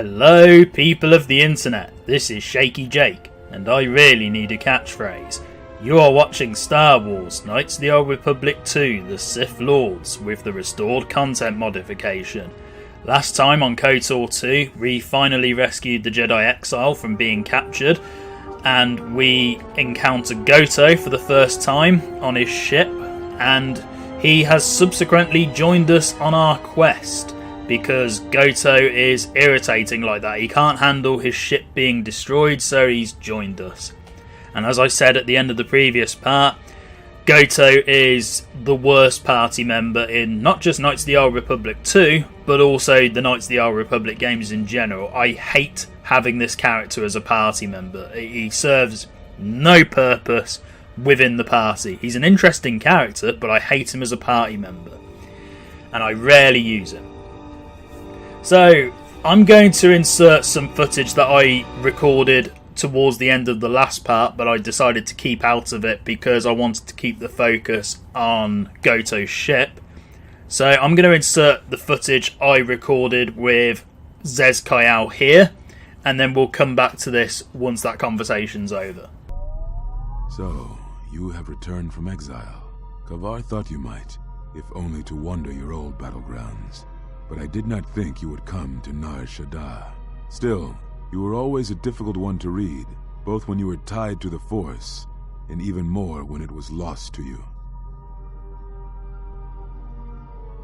Hello people of the internet, this is Shaky Jake, and I really need a catchphrase. You are watching Star Wars Knights of the Old Republic 2 The Sith Lords with the restored content modification. Last time on KotOR 2 we finally rescued the Jedi Exile from being captured, and we encounter Goto for the first time on his ship, and he has subsequently joined us on our quest. Because Goto is irritating like that. He can't handle his ship being destroyed, so he's joined us. And as I said at the end of the previous part, Goto is the worst party member in not just Knights of the Old Republic 2, but also the Knights of the Old Republic games in general. I hate having this character as a party member. He serves no purpose within the party. He's an interesting character, but I hate him as a party member. And I rarely use him. So, I'm going to insert some footage that I recorded towards the end of the last part, but I decided to keep out of it because I wanted to keep the focus on Goto's ship. So, I'm going to insert the footage I recorded with Zez Kayal here, and then we'll come back to this once that conversation's over. So, you have returned from exile. KotOR thought you might, if only to wander your old battlegrounds. But I did not think you would come to Nar Shaddaa. Still, you were always a difficult one to read, both when you were tied to the Force, and even more when it was lost to you.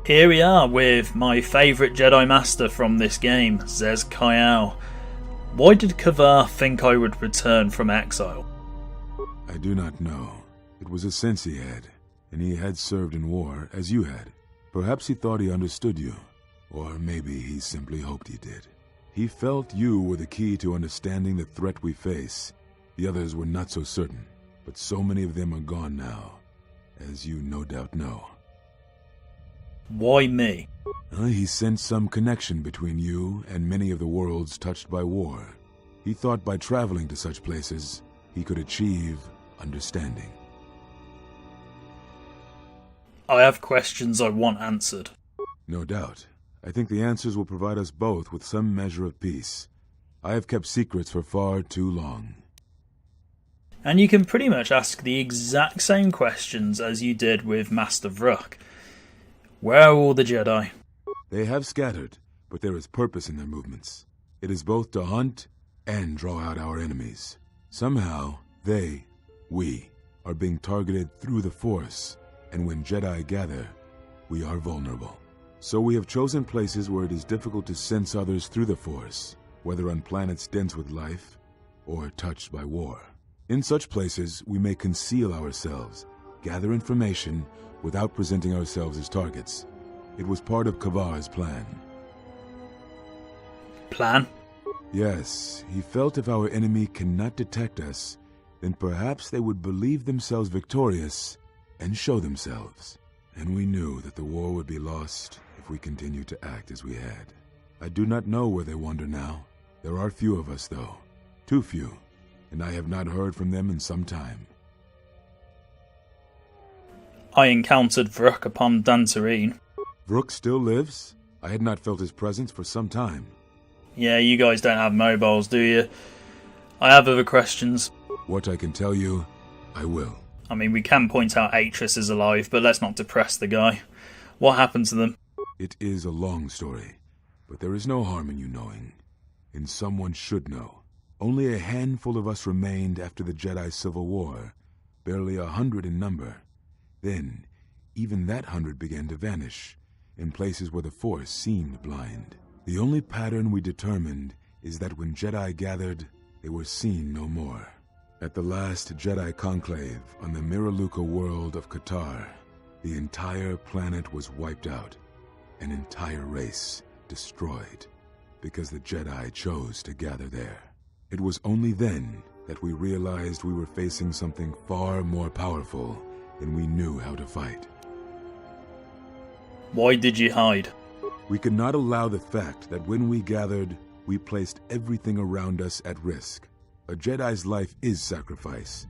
Here we are with my favourite Jedi Master from this game, Zez Kayal. Why did KotOR think I would return from exile? I do not know. It was a sense he had, and he had served in war as you had. Perhaps he thought he understood you. Or maybe he simply hoped he did. He felt you were the key to understanding the threat we face. The others were not so certain, but so many of them are gone now, as you no doubt know. Why me? He sensed some connection between you and many of the worlds touched by war. He thought by traveling to such places, he could achieve understanding. I have questions I want answered. No doubt. I think the answers will provide us both with some measure of peace. I have kept secrets for far too long. And you can pretty much ask the exact same questions as you did with Master Vrook. Where are all the Jedi? They have scattered, but there is purpose in their movements. It is both to hunt and draw out our enemies. Somehow, we, are being targeted through the Force, and when Jedi gather, we are vulnerable. So we have chosen places where it is difficult to sense others through the Force, whether on planets dense with life or touched by war. In such places, we may conceal ourselves, gather information without presenting ourselves as targets. It was part of KotOR's plan. Plan? Yes, he felt if our enemy cannot detect us, then perhaps they would believe themselves victorious and show themselves. And we knew that the war would be lost if we continued to act as we had. I do not know where they wander now. There are few of us, though. Too few, and I have not heard from them in some time. I encountered Vrook upon Dantooine. Vrook still lives? I had not felt his presence for some time. Yeah, you guys don't have mobiles, do you? I have other questions. What I can tell you, I will. I mean, we can point out Atris is alive, but let's not depress the guy. What happened to them? It is a long story, but there is no harm in you knowing. And someone should know. Only a handful of us remained after the Jedi Civil War, barely 100 in number. Then, even that 100 began to vanish, in places where the Force seemed blind. The only pattern we determined is that when Jedi gathered, they were seen no more. At the last Jedi conclave on the Miraluka world of KotOR, the entire planet was wiped out, an entire race destroyed, because the Jedi chose to gather there. It was only then that we realized we were facing something far more powerful than we knew how to fight. Why did you hide? We could not allow the fact that when we gathered, we placed everything around us at risk. A Jedi's life is sacrifice,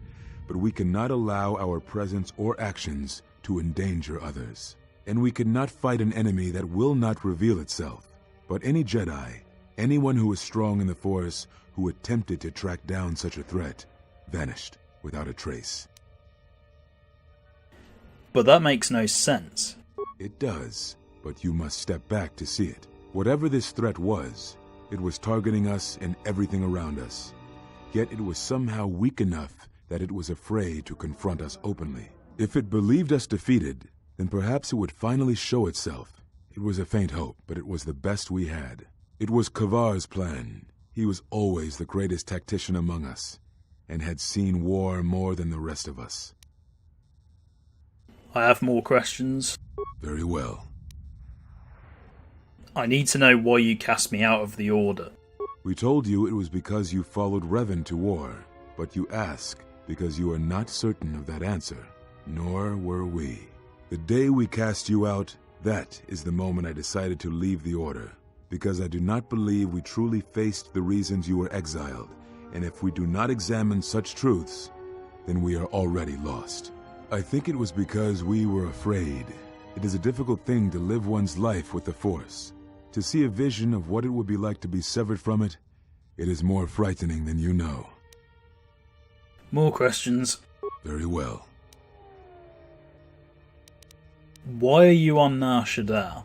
but we cannot allow our presence or actions to endanger others. And we cannot fight an enemy that will not reveal itself. But any Jedi, Anyone who was strong in the Force who attempted to track down such a threat vanished without a trace. But that makes no sense. It does, but you must step back to see it. Whatever this threat was, it was targeting us and everything around us. Yet it was somehow weak enough that it was afraid to confront us openly. If it believed us defeated, then perhaps it would finally show itself. It was a faint hope, but it was the best we had. It was KotOR's plan. He was always the greatest tactician among us, and had seen war more than the rest of us. I have more questions. Very well. I need to know why you cast me out of the Order. We told you it was because you followed Revan to war, but you ask because you are not certain of that answer. Nor were we. The day we cast you out, that is the moment I decided to leave the Order, because I do not believe we truly faced the reasons you were exiled, and if we do not examine such truths, then we are already lost. I think it was because we were afraid. It is a difficult thing to live one's life with the Force. To see a vision of what it would be like to be severed from it, it is more frightening than you know. More questions. Very well. Why are you on Nar Shaddaa?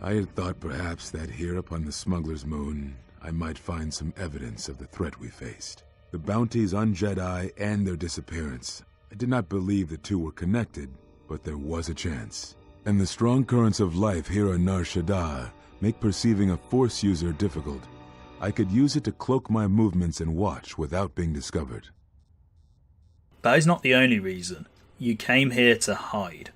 I had thought perhaps that here upon the Smuggler's Moon, I might find some evidence of the threat we faced. The bounties on Jedi and their disappearance. I did not believe the two were connected, but there was a chance. And the strong currents of life here on Nar Shaddaa make perceiving a Force user difficult. I could use it to cloak my movements and watch without being discovered. That is not the only reason. You came here to hide.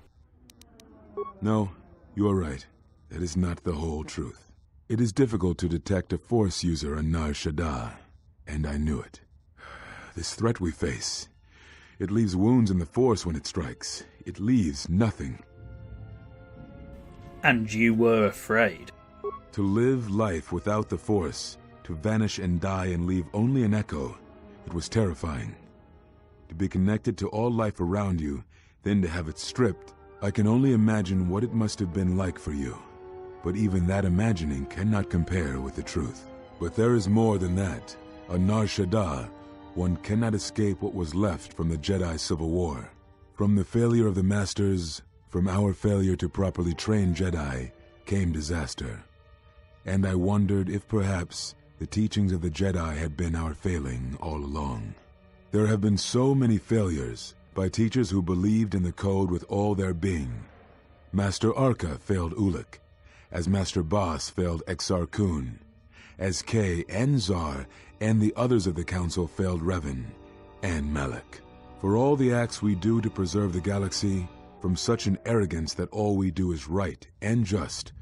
No, you are right. That is not the whole truth. It is difficult to detect a Force user on Nar Shaddaa, and I knew it. This threat we face, it leaves wounds in the Force when it strikes. It leaves nothing. And you were afraid. To live life without the Force, to vanish and die and leave only an echo, it was terrifying. To be connected to all life around you, then to have it stripped, I can only imagine what it must have been like for you. But even that imagining cannot compare with the truth. But there is more than that. On Nar Shaddaa, one cannot escape what was left from the Jedi Civil War. From the failure of the Masters, from our failure to properly train Jedi, came disaster. And I wondered if perhaps the teachings of the Jedi had been our failing all along. There have been so many failures by teachers who believed in the code with all their being. Master Arca failed Ulic, as Master Boss failed Exar Kun, as Kay and Zar and the others of the Council failed Revan and Malak. For all the acts we do to preserve the galaxy, from such an arrogance that all we do is right and just,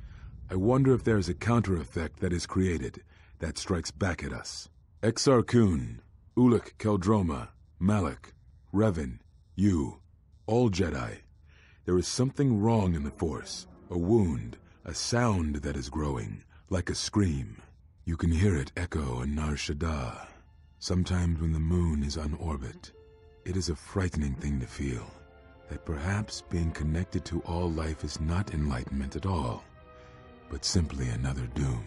I wonder if there is a counter-effect that is created that strikes back at us. Exar Kun, Ulic Keldroma, Malak, Revan, you, all Jedi. There is something wrong in the Force, a wound, a sound that is growing, like a scream. You can hear it echo on Nar Shaddaa, sometimes when the moon is on orbit. It is a frightening thing to feel, that perhaps being connected to all life is not enlightenment at all, but simply another doom.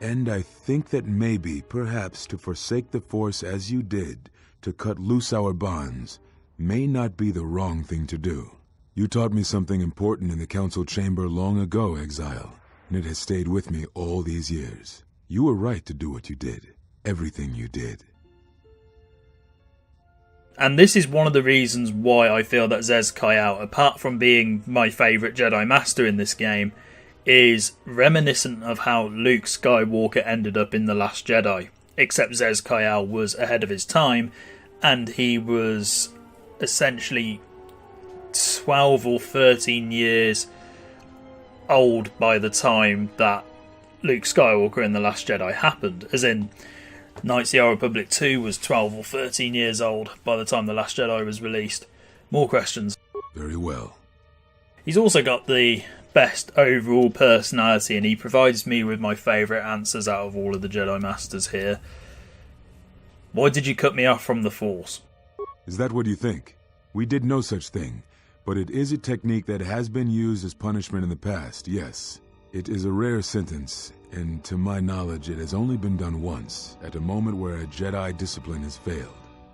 And I think that maybe, perhaps, to forsake the Force as you did, to cut loose our bonds, may not be the wrong thing to do. You taught me something important in the Council Chamber long ago, Exile, and it has stayed with me all these years. You were right to do what you did. Everything you did. And this is one of the reasons why I feel that Zez Kayal, apart from being my favourite Jedi Master in this game, is reminiscent of how Luke Skywalker ended up in The Last Jedi. Except Zez Kayal was ahead of his time, and he was essentially 12 or 13 years old by the time that Luke Skywalker in The Last Jedi happened. As in, Knights of the Old Republic 2 was 12 or 13 years old by the time The Last Jedi was released. More questions. Very well. He's also got the best overall personality, and he provides me with my favourite answers out of all of the Jedi Masters here. Why did you cut me off from the Force? Is that what you think? We did no such thing, but it is a technique that has been used as punishment in the past, yes. It is a rare sentence, And to my knowledge, it has only been done once, at a moment where a Jedi discipline has failed.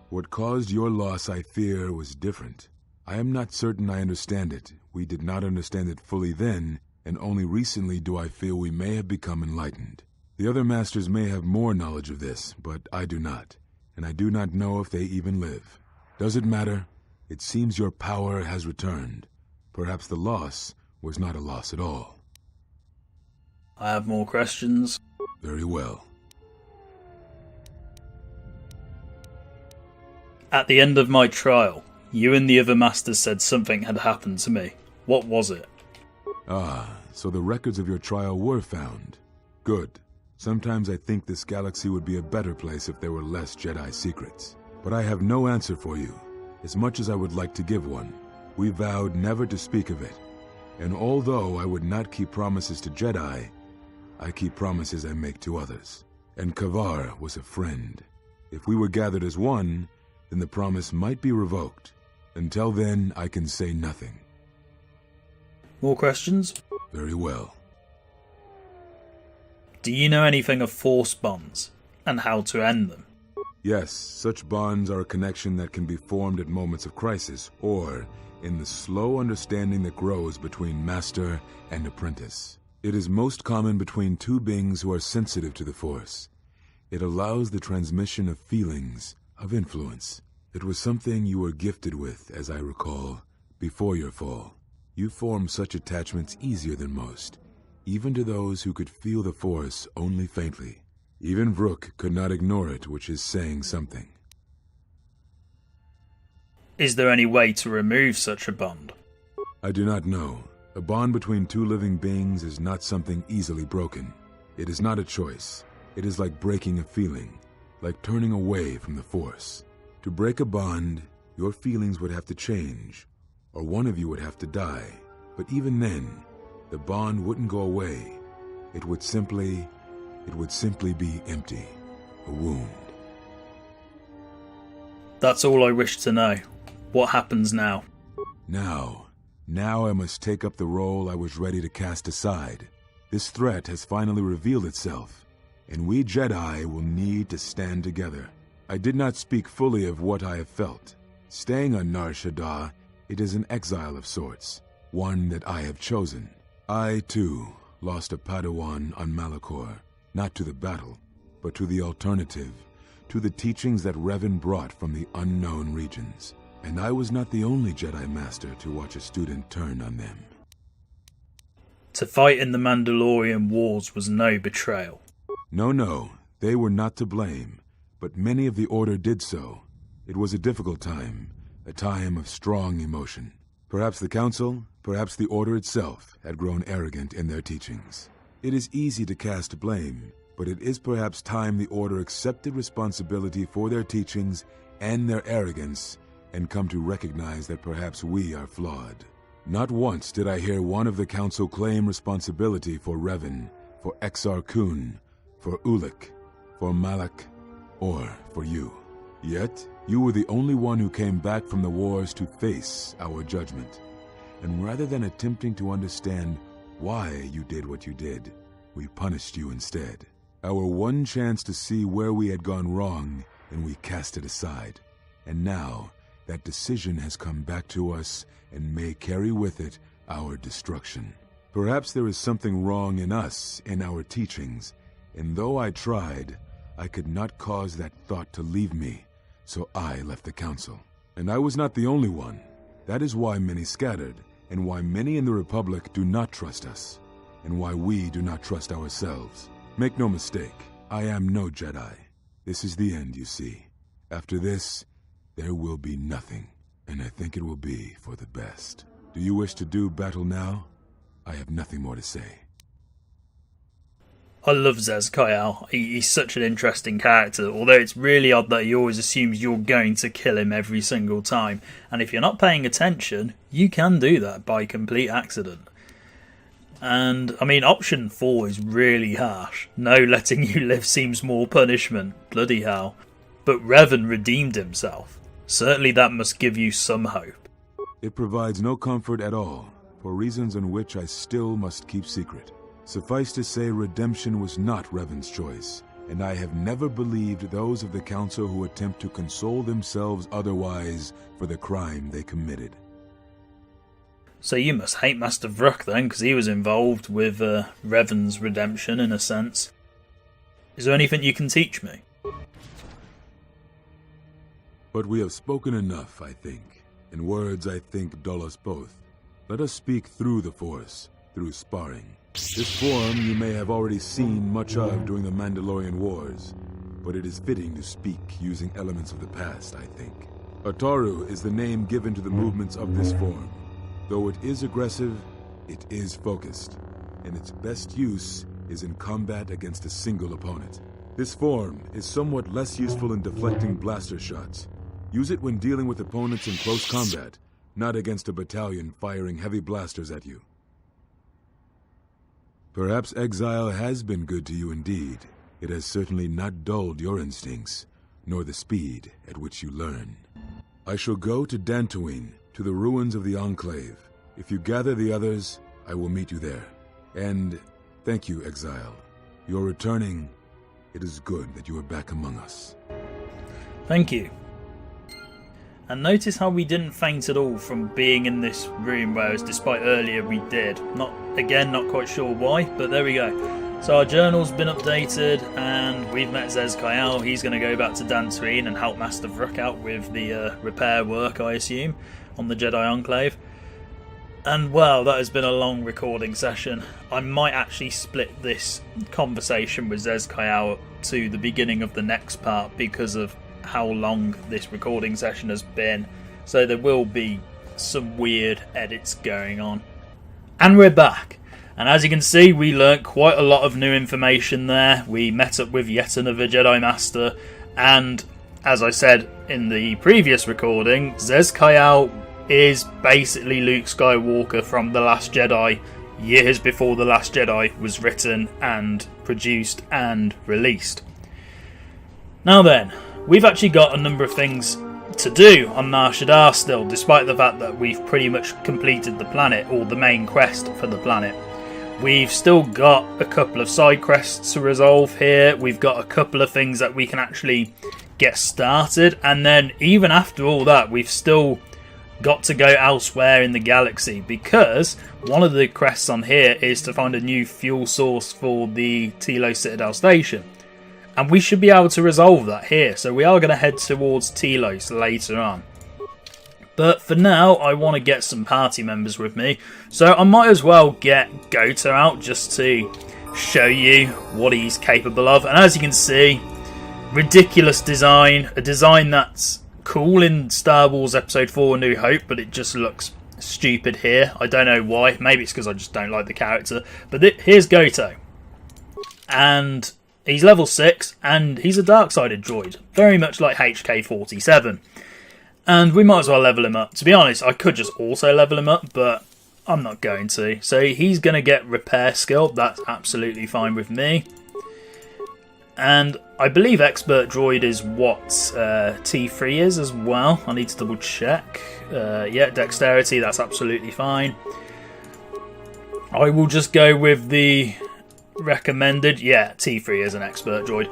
What caused your loss, I fear, was different. I am not certain I understand it. We did not understand it fully then, and only recently do I feel we may have become enlightened. The other masters may have more knowledge of this, but I do not, and I do not know if they even live. Does it matter? It seems your power has returned. Perhaps the loss was not a loss at all. I have more questions. Very well. At the end of my trial, you and the other masters said something had happened to me. What was it? Ah, so the records of your trial were found. Good. Sometimes I think this galaxy would be a better place if there were less Jedi secrets. But I have no answer for you, as much as I would like to give one. We vowed never to speak of it. And although I would not keep promises to Jedi, I keep promises I make to others. And KotOR was a friend. If we were gathered as one, then the promise might be revoked. Until then, I can say nothing. More questions? Very well. Do you know anything of force bonds, and how to end them? Yes, such bonds are a connection that can be formed at moments of crisis, or in the slow understanding that grows between master and apprentice. It is most common between two beings who are sensitive to the Force. It allows the transmission of feelings, of influence. It was something you were gifted with, as I recall, before your fall. You formed such attachments easier than most, even to those who could feel the Force only faintly. Even Vrook could not ignore it, which is saying something. Is there any way to remove such a bond? I do not know. A bond between two living beings is not something easily broken. It is not a choice. It is like breaking a feeling, like turning away from the Force. To break a bond, your feelings would have to change, or one of you would have to die. But even then, the bond wouldn't go away. It would simply be empty, a wound. That's all I wish to know. What happens now? Now I must take up the role I was ready to cast aside. This threat has finally revealed itself, and we Jedi will need to stand together. I did not speak fully of what I have felt. Staying on Nar Shaddaa, it is an exile of sorts, one that I have chosen. I, too, lost a Padawan on Malachor, not to the battle, but to the alternative, to the teachings that Revan brought from the unknown regions. And I was not the only Jedi Master to watch a student turn on them. To fight in the Mandalorian Wars was no betrayal. No, they were not to blame, but many of the Order did so. It was a difficult time, a time of strong emotion. Perhaps the Council, perhaps the Order itself, had grown arrogant in their teachings. It is easy to cast blame, but it is perhaps time the Order accepted responsibility for their teachings and their arrogance, and come to recognize that perhaps we are flawed. Not once did I hear one of the Council claim responsibility for Revan, for Exar Kun, for Ulic, for Malak, or for you. Yet, you were the only one who came back from the wars to face our judgment. And rather than attempting to understand why you did what you did, we punished you instead. Our one chance to see where we had gone wrong, and we cast it aside. And now, that decision has come back to us and may carry with it our destruction. Perhaps there is something wrong in us, in our teachings, and though I tried, I could not cause that thought to leave me, so I left the Council. And I was not the only one. That is why many scattered, and why many in the Republic do not trust us, and why we do not trust ourselves. Make no mistake, I am no Jedi. This is the end, you see. After this, there will be nothing, and I think it will be for the best. Do you wish to do battle now? I have nothing more to say. I love Zez Kyle. He's such an interesting character, although it's really odd that he always assumes you're going to kill him every single time. And if you're not paying attention, you can do that by complete accident. And, I mean, option 4 is really harsh. No letting you live seems more punishment. Bloody hell. But Revan redeemed himself. Certainly that must give you some hope. It provides no comfort at all, for reasons on which I still must keep secret. Suffice to say, redemption was not Revan's choice, and I have never believed those of the Council who attempt to console themselves otherwise for the crime they committed. So you must hate Master Vrook then, because he was involved with Revan's redemption in a sense. Is there anything you can teach me? But we have spoken enough, I think. In words I think dull us both. Let us speak through the Force, through sparring. This form you may have already seen much of during the Mandalorian Wars, but it is fitting to speak using elements of the past, I think. Ataru is the name given to the movements of this form. Though it is aggressive, it is focused, and its best use is in combat against a single opponent. This form is somewhat less useful in deflecting blaster shots. Use it when dealing with opponents in close combat, not against a battalion firing heavy blasters at you. Perhaps exile has been good to you indeed. It has certainly not dulled your instincts, nor the speed at which you learn. I shall go to Dantooine, to the ruins of the Enclave. If you gather the others, I will meet you there. And thank you, Exile. You're returning. It is good that you are back among us. Thank you. And notice how we didn't faint at all from being in this room, whereas despite earlier we did. Not quite sure why, but there we go. So our journal's been updated, and we've met Zez Kyle. He's going to go back to Dantooine and help Master Vrook out with the repair work, I assume, on the Jedi Enclave. And well, that has been a long recording session. I might actually split this conversation with Zez Kyle to the beginning of the next part because of how long this recording session has been. So there will be some weird edits going on. And we're back. And as you can see, we learnt quite a lot of new information there. We met up with yet another Jedi Master. And as I said in the previous recording, Zez Kyle is basically Luke Skywalker from The Last Jedi, years before The Last Jedi was written and produced and released. Now then, we've actually got a number of things to do on Nar Shaddaa still, despite the fact that we've pretty much completed the planet, or the main quest for the planet. We've still got a couple of side quests to resolve here. We've got a couple of things that we can actually get started, and then even after all that, we've still got to go elsewhere in the galaxy, because one of the quests on here is to find a new fuel source for the Telos Citadel Station. And we should be able to resolve that here. So we are going to head towards Telos later on. But for now, I want to get some party members with me. So I might as well get KotOR out just to show you what he's capable of. And as you can see, ridiculous design. A design that's cool in Star Wars Episode 4 A New Hope, but it just looks stupid here. I don't know why. Maybe it's because I just don't like the character. But here's KotOR. And he's level 6, and he's a dark-sided droid, very much like HK-47. And we might as well level him up. To be honest, I could just also level him up, but I'm not going to. So he's going to get repair skill. That's absolutely fine with me. And I believe expert droid is what T3 is as well. I need to double check. Yeah, dexterity, that's absolutely fine. I will just go with the recommended. Yeah, T3 is an expert droid.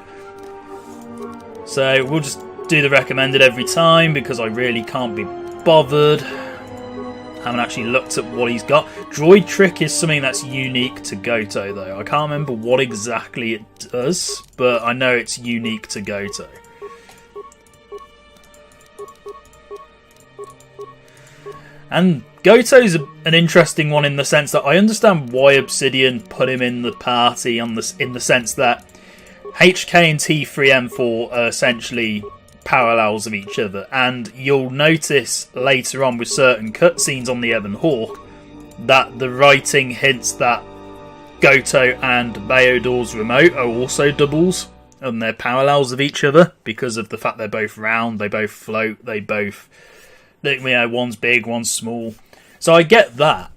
So we'll just do the recommended every time because I really can't be bothered. Haven't actually looked at what he's got. Droid Trick is something that's unique to KotOR though. I can't remember what exactly it does, but I know it's unique to KotOR. And KotOR's an interesting one in the sense that I understand why Obsidian put him in the party in the sense that HK and T3M4 are essentially parallels of each other, and you'll notice later on with certain cutscenes on the Ebon Hawk that the writing hints that KotOR and Bayo'dor's remote are also doubles, and they're parallels of each other because of the fact they're both round, they both float, one's big, one's small. So I get that,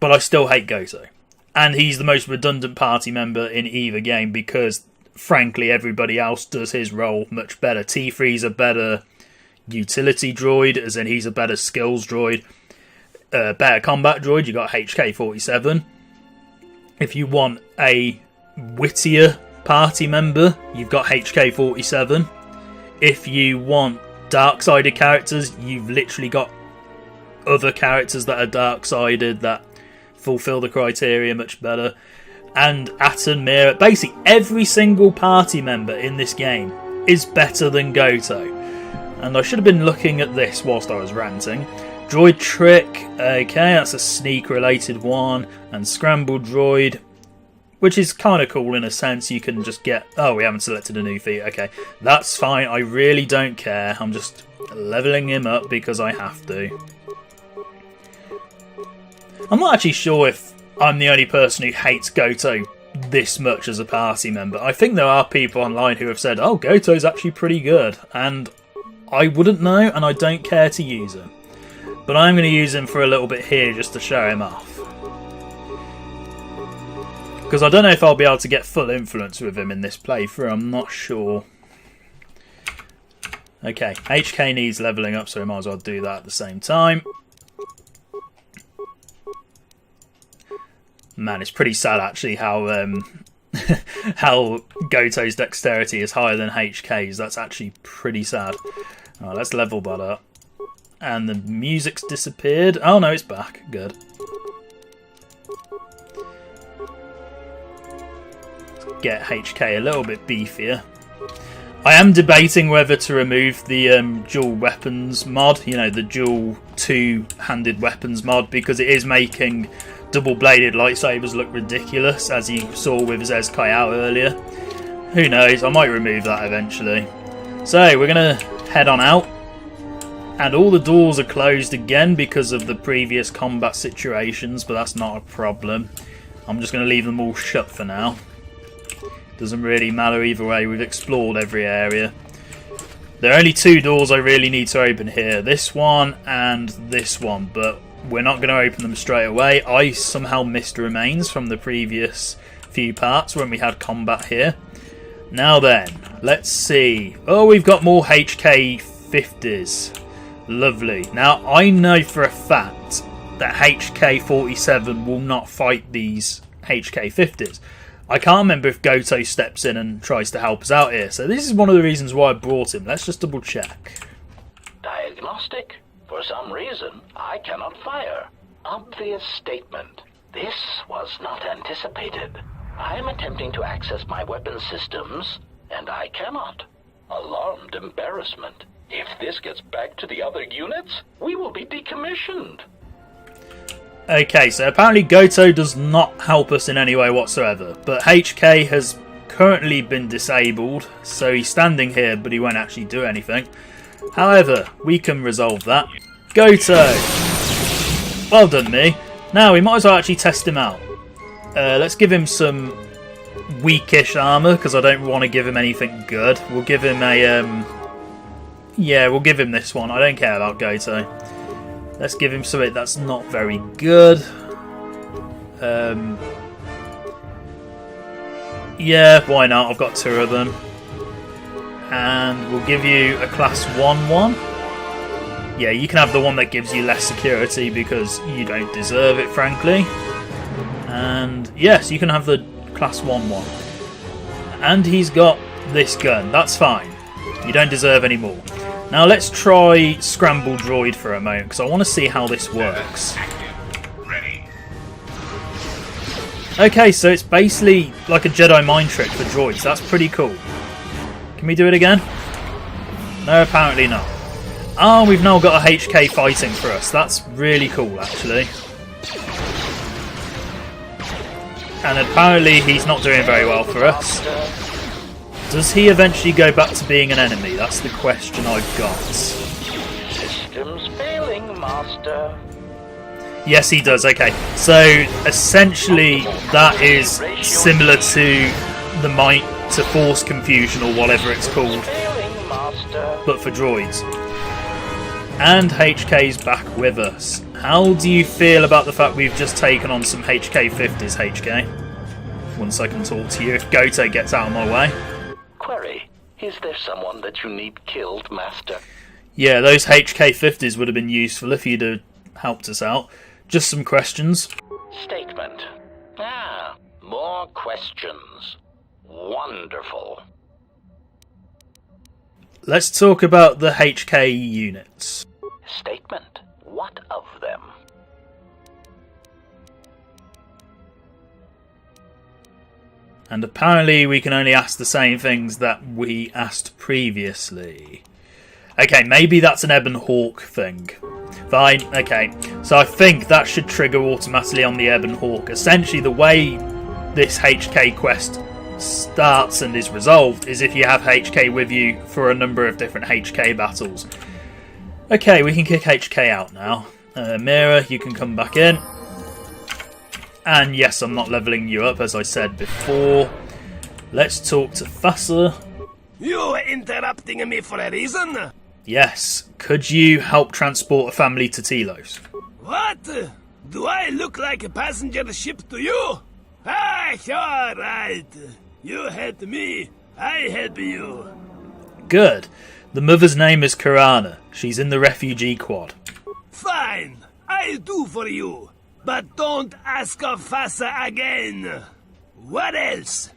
but I still hate KotOR. And he's the most redundant party member in either game because, frankly, everybody else does his role much better. T3's a better utility droid, as in he's a better skills droid. Better combat droid, you got HK-47. If you want a wittier party member, you've got HK47. If you want dark-sided characters, you've literally got other characters that are dark-sided that fulfill the criteria much better. And Atten, Mira, basically every single party member in this game is better than KotOR. And I should have been looking at this whilst I was ranting. Droid Trick, okay, that's a sneak-related one. And Scramble Droid, which is kind of cool in a sense. You can just get... Oh, we haven't selected a new feat. Okay, that's fine. I really don't care. I'm just levelling him up because I have to. I'm not actually sure if I'm the only person who hates KotOR this much as a party member. I think there are people online who have said, oh, KotOR's actually pretty good. And I wouldn't know, and I don't care to use him. But I'm going to use him for a little bit here just to show him off. Because I don't know if I'll be able to get full influence with him in this playthrough. I'm not sure. Okay, HK needs levelling up, so we might as well do that at the same time. Man, it's pretty sad actually how how KotOR's dexterity is higher than HK's. That's actually pretty sad. Alright, let's level that up. And the music's disappeared. Oh no, it's back. Good. Let's get HK a little bit beefier. I am debating whether to remove the dual weapons mod, you know, the dual two-handed weapons mod, because it is making double-bladed lightsabers look ridiculous, as you saw with Zez Kayao earlier. Who knows, I might remove that eventually. So, we're going to head on out. And all the doors are closed again because of the previous combat situations, but that's not a problem. I'm just going to leave them all shut for now. Doesn't really matter either way, we've explored every area. There are only two doors I really need to open here. This one and this one, but we're not going to open them straight away. I somehow missed remains from the previous few parts when we had combat here. Now then, let's see. Oh, we've got more HK50s. Lovely. Now, I know for a fact that HK47 will not fight these HK50s. I can't remember if KotOR steps in and tries to help us out here. So this is one of the reasons why I brought him. Let's just double check. Diagnostic. For some reason, I cannot fire. Obvious statement. This was not anticipated. I am attempting to access my weapon systems, and I cannot. Alarmed embarrassment. If this gets back to the other units, we will be decommissioned. Okay, so apparently KotOR does not help us in any way whatsoever, but HK has currently been disabled, so he's standing here, but he won't actually do anything. However, we can resolve that. KotOR! Well done, me. Now, we might as well actually test him out. Let's give him some weakish armour, because I don't want to give him anything good. We'll give him a... Yeah, we'll give him this one. I don't care about KotOR. Let's give him something that's not very good. Yeah, why not? I've got two of them. And we'll give you a class 1 one. Yeah, you can have the one that gives you less security because you don't deserve it, frankly. And yes, you can have the class 1 one. And he's got this gun. That's fine. You don't deserve any more. Now let's try Scramble Droid for a moment, because I want to see how this works. Okay, so it's basically like a Jedi mind trick for droids. That's pretty cool. Can we do it again? No, apparently not. Oh, we've now got a HK fighting for us. That's really cool, actually. And apparently he's not doing very well for us. Does he eventually go back to being an enemy? That's the question I've got. Systems failing, Master. Yes, he does. Okay, so essentially that is similar to the Might to Force confusion or whatever it's called, but for droids. And HK's back with us. How do you feel about the fact we've just taken on some HK50s, HK? Once I can talk to you, if KotOR gets out of my way. Query, is there someone that you need killed, Master? Yeah, those HK50s would have been useful if you'd have helped us out. Just some questions. Statement. Ah, more questions. Wonderful. Let's talk about the HK units. Statement. What of them? And apparently we can only ask the same things that we asked previously. Okay, maybe that's an Ebon Hawk thing. Fine, okay. So I think that should trigger automatically on the Ebon Hawk. Essentially, the way this HK quest starts and is resolved is if you have HK with you for a number of different HK battles. Okay, we can kick HK out now. Mira, you can come back in. And yes, I'm not levelling you up, as I said before. Let's talk to Thassa. You interrupting me for a reason? Yes, could you help transport a family to Telos? What? Do I look like a passenger ship to you? Ah, alright. You help me, I help you. Good. The mother's name is Karana. She's in the refugee quad. Fine, I'll do for you. But don't ask of Thassa again. What else?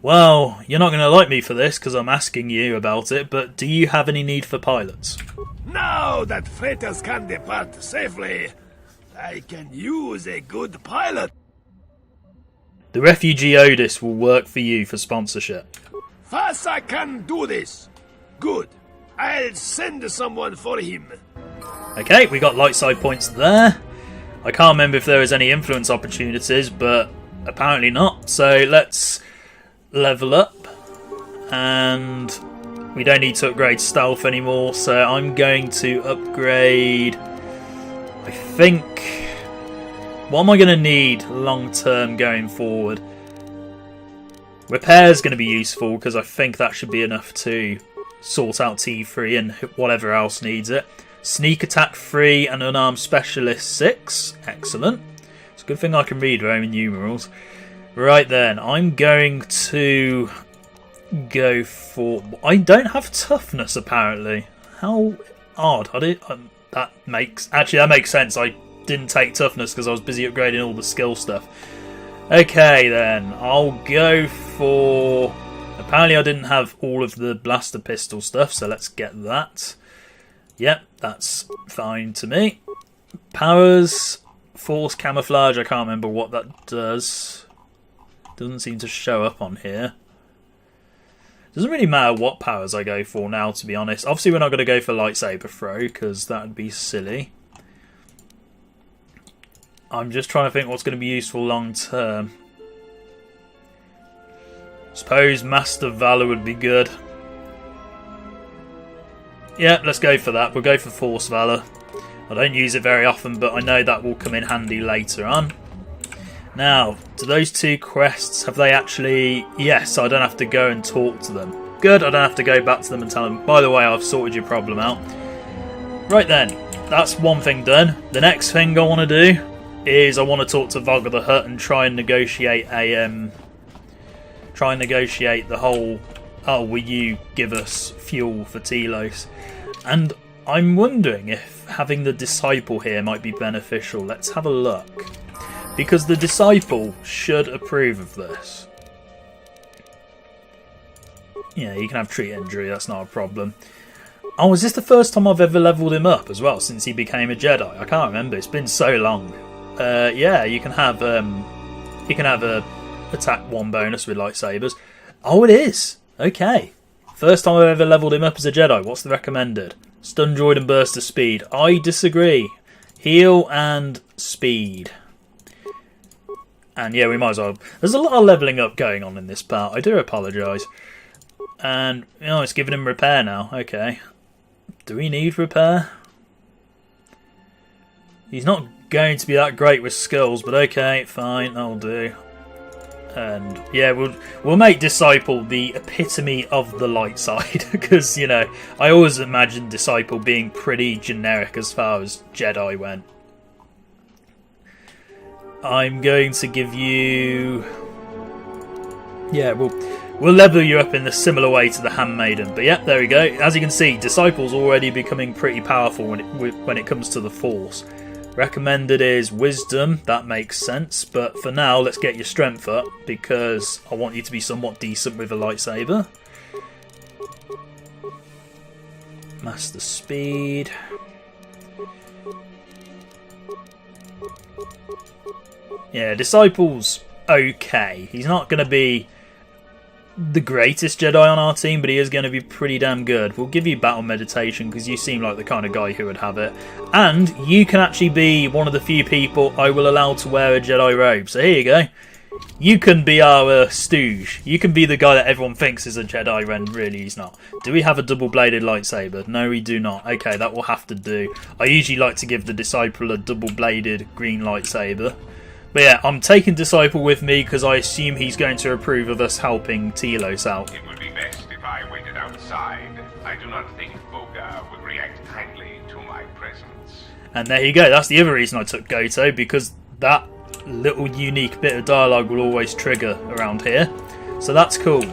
Well, you're not going to like me for this because I'm asking you about it, but do you have any need for pilots? Now that freighters can depart safely, I can use a good pilot. The refugee Otis will work for you for sponsorship. Thassa can do this. Good. I'll send someone for him. Okay, we got light side points there. I can't remember if there was any influence opportunities, but apparently not. So let's level up. And we don't need to upgrade stealth anymore, so I'm going to upgrade, I think, what am I going to need long term going forward? Repair is going to be useful because I think that should be enough to sort out T3 and whatever else needs it. Sneak attack 3 and unarmed specialist 6. Excellent. It's a good thing I can read Roman numerals. Right then, I'm going to go for... I don't have toughness apparently. How odd. That makes sense. I didn't take toughness because I was busy upgrading all the skill stuff. Okay then, I'll go for... Apparently I didn't have all of the blaster pistol stuff, so let's get that. Yep, that's fine to me. Powers, force camouflage, I can't remember what that does. Doesn't seem to show up on here. Doesn't really matter what powers I go for now, to be honest. Obviously we're not going to go for lightsaber throw, because that would be silly. I'm just trying to think what's going to be useful long term. Suppose Master Valor would be good. Yeah, let's go for that. We'll go for Force Valor. I don't use it very often, but I know that will come in handy later on. Now, do those two quests, have they actually... Yes, I don't have to go and talk to them. Good, I don't have to go back to them and tell them, by the way, I've sorted your problem out. Right then, that's one thing done. The next thing I want to do is I want to talk to Vogger the Hutt and try and negotiate a... Try and negotiate the whole... Oh, will you give us fuel for Telos? And I'm wondering if having the Disciple here might be beneficial. Let's have a look. Because the Disciple should approve of this. Yeah, you can have treat injury, that's not a problem. Oh, is this the first time I've ever leveled him up as well since he became a Jedi? I can't remember, it's been so long. Yeah, you can have a attack 1 bonus with lightsabers. Oh, it is! Okay. First time I've ever leveled him up as a Jedi. What's the recommended? Stun droid and burst of speed. I disagree. Heal and speed. And yeah, we might as well. There's a lot of levelling up going on in this part. I do apologise. And, it's giving him repair now. Okay. Do we need repair? He's not going to be that great with skills, but okay, fine, that'll do. And yeah, we'll make Disciple the epitome of the light side because I always imagined Disciple being pretty generic as far as Jedi went. I'm going to give you... Yeah, we'll level you up in a similar way to the Handmaiden. But yeah, there we go. As you can see, Disciple's already becoming pretty powerful when it comes to the Force. Recommended is wisdom, that makes sense, but for now let's get your strength up because I want you to be somewhat decent with a lightsaber. Master speed. Yeah, Disciple's okay. He's not going to be the greatest Jedi on our team, but he is going to be pretty damn good. We'll give you battle meditation because you seem like the kind of guy who would have it. And you can actually be one of the few people I will allow to wear a Jedi robe. So here you go. You can be our stooge. You can be the guy that everyone thinks is a Jedi when really he's not. Do we have a double-bladed lightsaber? No, we do not. Okay, that will have to do. I usually like to give the Disciple a double-bladed green lightsaber. But yeah, I'm taking Disciple with me because I assume he's going to approve of us helping Telos out. It would be best if I waited outside. I do not think Boga would react kindly to my presence. And there you go. That's the other reason I took Goto, because that little unique bit of dialogue will always trigger around here. So that's cool.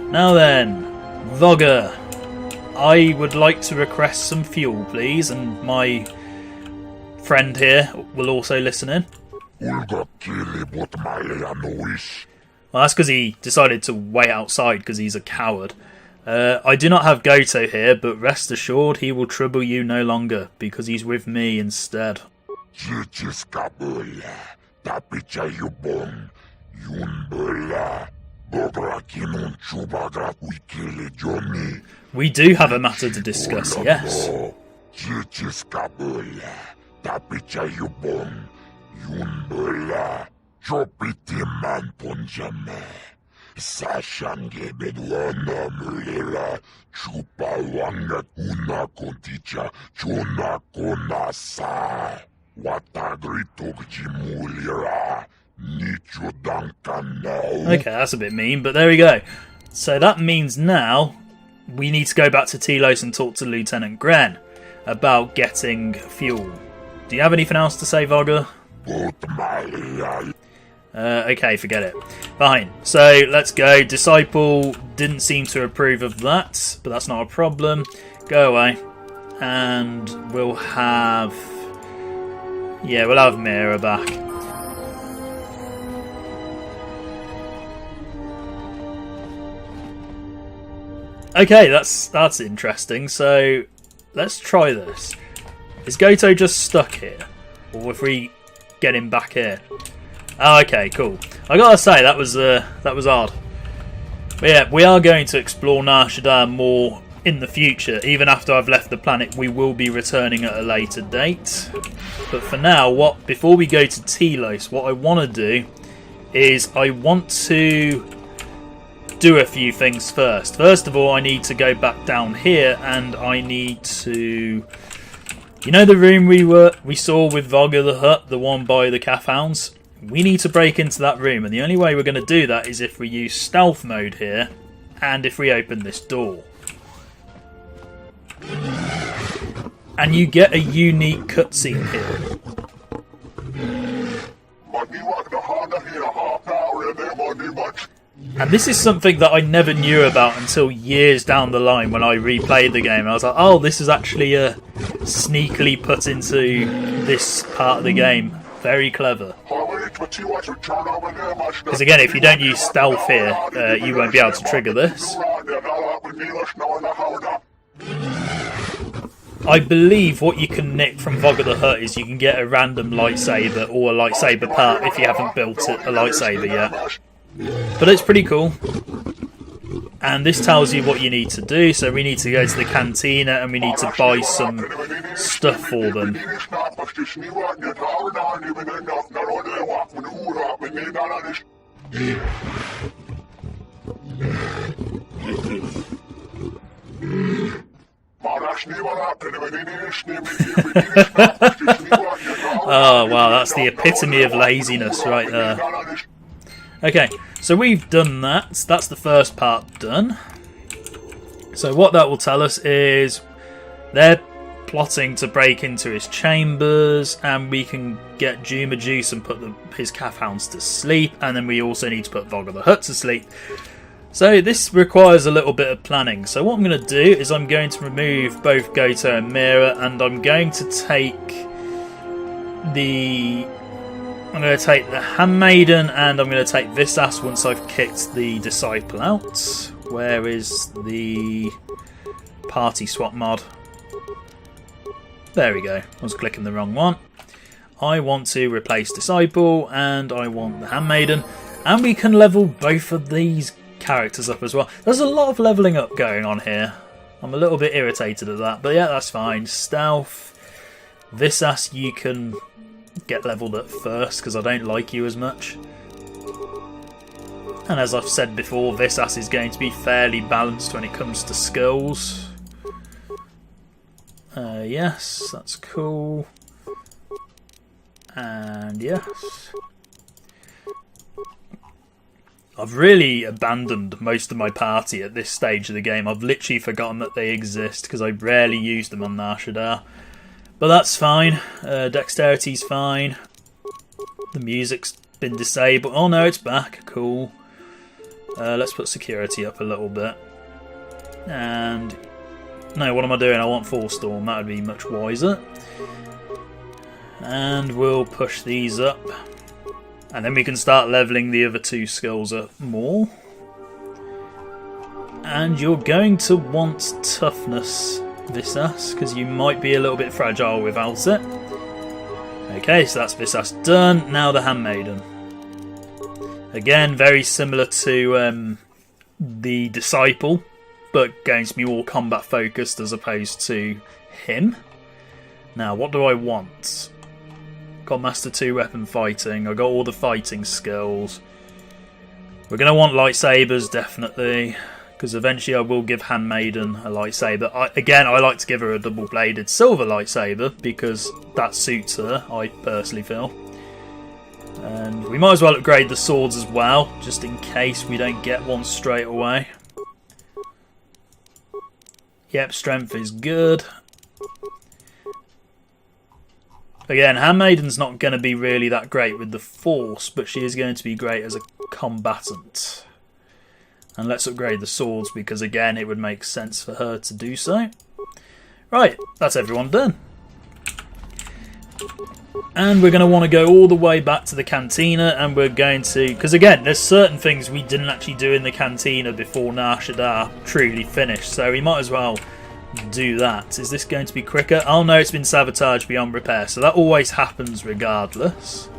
Now then, Vogger. I would like to request some fuel, please, and my friend here will also listen in. Well, that's because he decided to wait outside because he's a coward. I do not have Goto here, but rest assured he will trouble you no longer because he's with me instead. We do have a matter to discuss, yes. Okay, that's a bit mean, but there we go. So that means now we need to go back to Telos and talk to Lieutenant Gren about getting fuel. Do you have anything else to say, Vogger? Okay, forget it. Fine. So let's go. Disciple didn't seem to approve of that, but that's not a problem. Go away. And we'll have... yeah, we'll have Mira back. Okay, that's interesting. So let's try this. Is Goto just stuck here? Or if we get him back here? Oh, okay, cool. I gotta say, that was odd. But yeah, we are going to explore Nar Shaddaa more in the future. Even after I've left the planet, we will be returning at a later date. But for now, before we go to Telos, what I want to do is I want to do a few things first. First of all, I need to go back down here and I need to... you know the room we saw with Vogger the Hutt, the one by the calf hounds? We need to break into that room, and the only way we're going to do that is if we use stealth mode here and if we open this door. And you get a unique cutscene here. And this is something that I never knew about until years down the line when I replayed the game. I was like, oh, this is actually sneakily put into this part of the game. Very clever. Because again, if you don't use stealth here, you won't be able to trigger this. I believe what you can nick from Vogger the Hutt is you can get a random lightsaber or a lightsaber part if you haven't built a lightsaber yet. But it's pretty cool. And this tells you what you need to do. So we need to go to the cantina and we need to buy some stuff for them. Oh wow, that's the epitome of laziness right there. Okay, so we've done that. That's the first part done. So what that will tell us is they're plotting to break into his chambers, and we can get Juma Juice and put his calf hounds to sleep, and then we also need to put Vogger the Hutt to sleep. So this requires a little bit of planning. So what I'm going to do is I'm going to remove both Goto and Mira, and I'm going to take I'm going to take the Handmaiden, and I'm going to take Visas once I've kicked the Disciple out. Where is the party swap mod? There we go. I was clicking the wrong one. I want to replace Disciple, and I want the Handmaiden. And we can level both of these characters up as well. There's a lot of levelling up going on here. I'm a little bit irritated at that, but yeah, that's fine. Stealth. Visas, you can get leveled up first, because I don't like you as much. And as I've said before, Visas is going to be fairly balanced when it comes to skills. Yes, that's cool. And yes. I've really abandoned most of my party at this stage of the game. I've literally forgotten that they exist because I rarely use them on Nar Shaddaa. But that's fine. Dexterity's fine. The music's been disabled. Oh no, it's back. Cool. Let's put security up a little bit. And no, what am I doing? I want Full Storm. That would be much wiser. And we'll push these up. And then we can start levelling the other two skills up more. And you're going to want toughness, Visas, because you might be a little bit fragile without it. Okay, so that's Visas done. Now the Handmaiden. Again, very similar to the Disciple, but going to be more combat focused as opposed to him. Now, what do I want? Got Master 2 weapon fighting. I got all the fighting skills. We're going to want lightsabers, definitely, because eventually I will give Handmaiden a lightsaber. I like to give her a double-bladed silver lightsaber because that suits her, I personally feel. And we might as well upgrade the swords as well, just in case we don't get one straight away. Yep, strength is good. Again, Handmaiden's not going to be really that great with the Force, but she is going to be great as a combatant. And let's upgrade the swords because, again, it would make sense for her to do so. Right, that's everyone done. And we're going to want to go all the way back to the cantina, and we're going to... Because, again, there's certain things we didn't actually do in the cantina before Nar Shaddaa truly finished, so we might as well do that. Is this going to be quicker? Oh no, it's been sabotaged beyond repair, so that always happens regardless.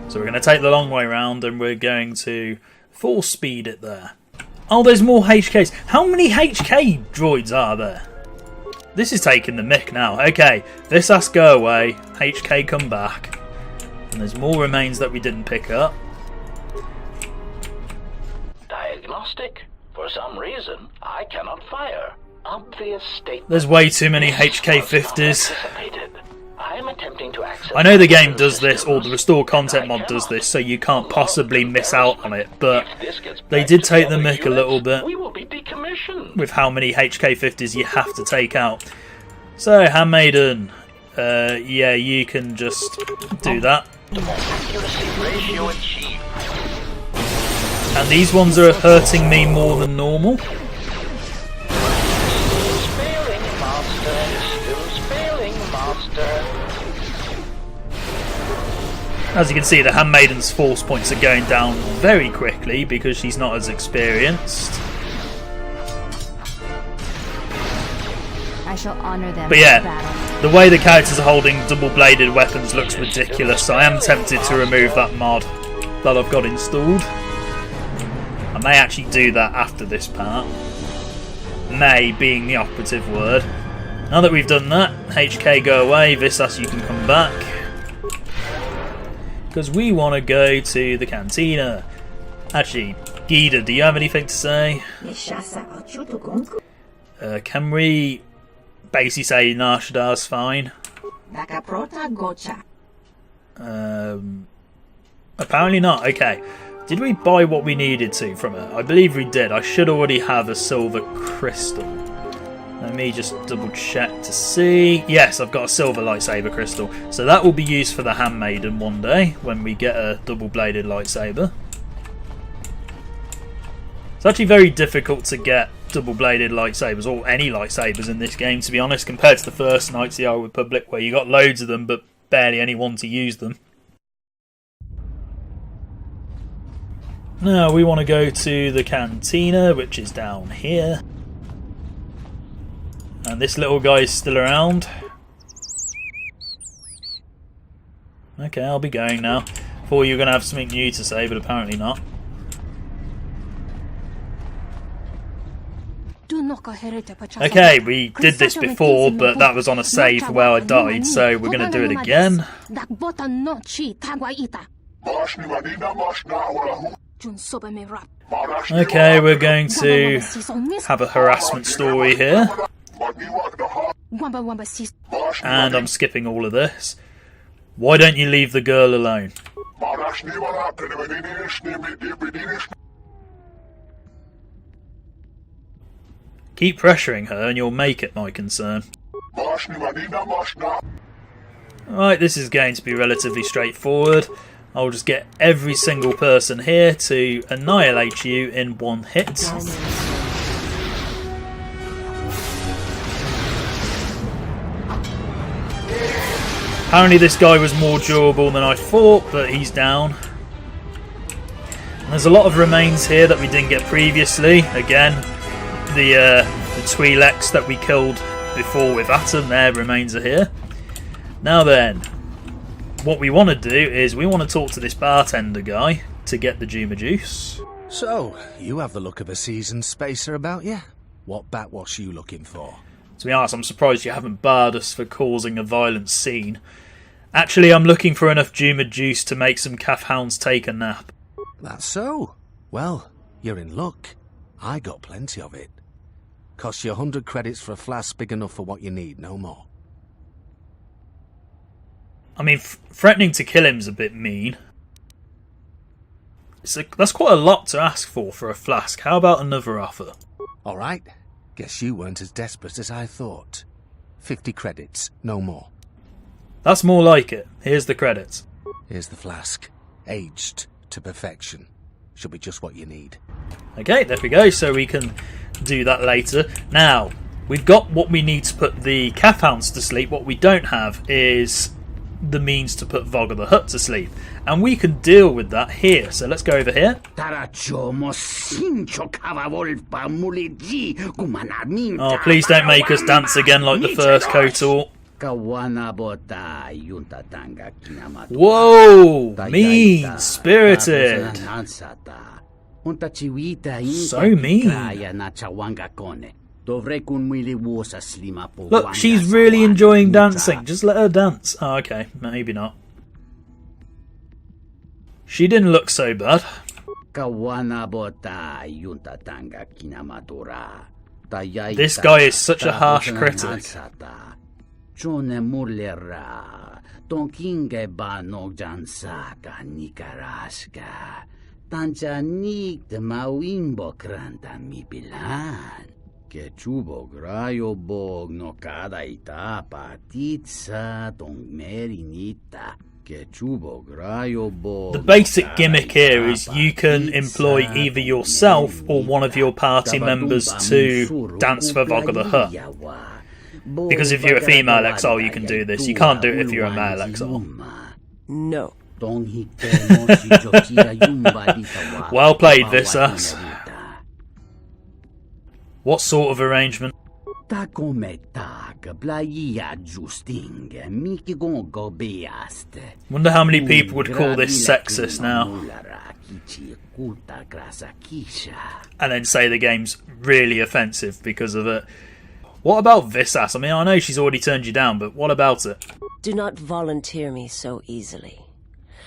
So we're going to take the long way round, and we're going to full speed it there. Oh, there's more HKs. How many HK droids are there? This is taking the mick now. Okay, this has to go away. HK come back. And there's more remains that we didn't pick up. Diagnostic. For some reason, I cannot fire. Obvious statement. There's way too many HK50s. I'm attempting to access. I know the game does this, or the Restore Content mod does this, so you can't possibly miss out on it, but they did take the mick a little bit with how many HK50s you have to take out. So, Handmaiden, yeah, you can just do that. And these ones are hurting me more than normal. As you can see, the Handmaiden's force points are going down very quickly because she's not as experienced. I shall honor them. But yeah, the way the characters are holding double-bladed weapons looks ridiculous, so I am tempted to remove that mod that I've got installed. I may actually do that after this part. May being the operative word. Now that we've done that, HK go away, Visas you can come back. Because we want to go to the cantina. Actually, Gida, do you have anything to say? Can we basically say Nar Shaddaa's fine? Apparently not. Okay. Did we buy what we needed to from her? I believe we did. I should already have a silver crystal. Let me just double check to see. Yes, I've got a silver lightsaber crystal. So that will be used for the Handmaiden one day when we get a double-bladed lightsaber. It's actually very difficult to get double-bladed lightsabers, or any lightsabers in this game, to be honest, compared to the first Knights of the Old Republic, where you got loads of them, but barely anyone to use them. Now we want to go to the cantina, which is down here. And this little guy is still around. Okay, I'll be going now. Thought you were going to have something new to say, but apparently not. Okay, we did this before, but that was on a save where I died, so we're going to do it again. Okay, we're going to have a harassment story here. And I'm skipping all of this. Why don't you leave the girl alone? Keep pressuring her and you'll make it, my concern. Alright, this is going to be relatively straightforward. I'll just get every single person here to annihilate you in one hit. Apparently this guy was more durable than I thought, but he's down. And there's a lot of remains here that we didn't get previously. Again, the Twi'leks that we killed before with Atom, their remains are here. Now then, what we want to do is we want to talk to this bartender guy to get the Juma juice. So, you have the look of a seasoned spacer about you. What backwash are you looking for? To be honest, I'm surprised you haven't barred us for causing a violent scene. Actually, I'm looking for enough Juma juice to make some calf hounds take a nap. That's so. Well, you're in luck. I got plenty of it. Costs you 100 credits for a flask big enough for what you need, no more. I mean, threatening to kill him's a bit mean. That's quite a lot to ask for a flask. How about another offer? Alright. Guess you weren't as desperate as I thought. 50 credits, no more. That's more like it. Here's the credits. Here's the flask. Aged to perfection. Should be just what you need. Okay, there we go. So we can do that later. Now, we've got what we need to put the calf hounds to sleep. What we don't have is the means to put Vogger the Hutt to sleep. And we can deal with that here. So let's go over here. Oh, please don't make us dance again like the first KotOR. Whoa! Mean-spirited! So mean! Look, she's really enjoying dancing. Just let her dance. Oh, okay. Maybe not. She didn't look so bad. This guy is such a harsh critic. The basic gimmick here is you can employ either yourself or one of your party members to dance for Vogger the Hutt. Because if you're a female exile, you can do this. You can't do it if you're a male exile. No. Well played, Visas. What sort of arrangement? Wonder how many people would call this sexist now. And then say the game's really offensive because of it. What about Visas? I mean, I know she's already turned you down, but what about it? Do not volunteer me so easily.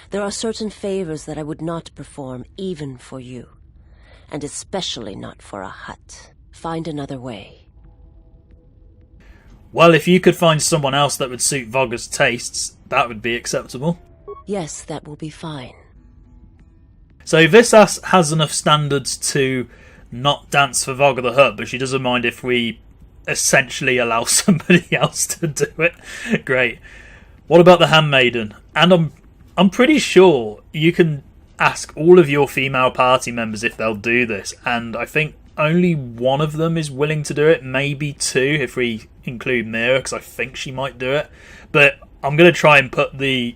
There are certain favors that I would not perform even for you. And especially not for a Hutt. Find another way. Well, if you could find someone else that would suit Vogger's tastes, that would be acceptable. Yes, that will be fine. So Visas has enough standards to not dance for Vogger the Hutt, but she doesn't mind if we essentially allow somebody else to do it. Great. What about the Handmaiden? And I'm pretty sure you can ask all of your female party members if they'll do this, and I think only one of them is willing to do it, maybe two if we include Mira, because I think she might do it. But I'm going to try and put the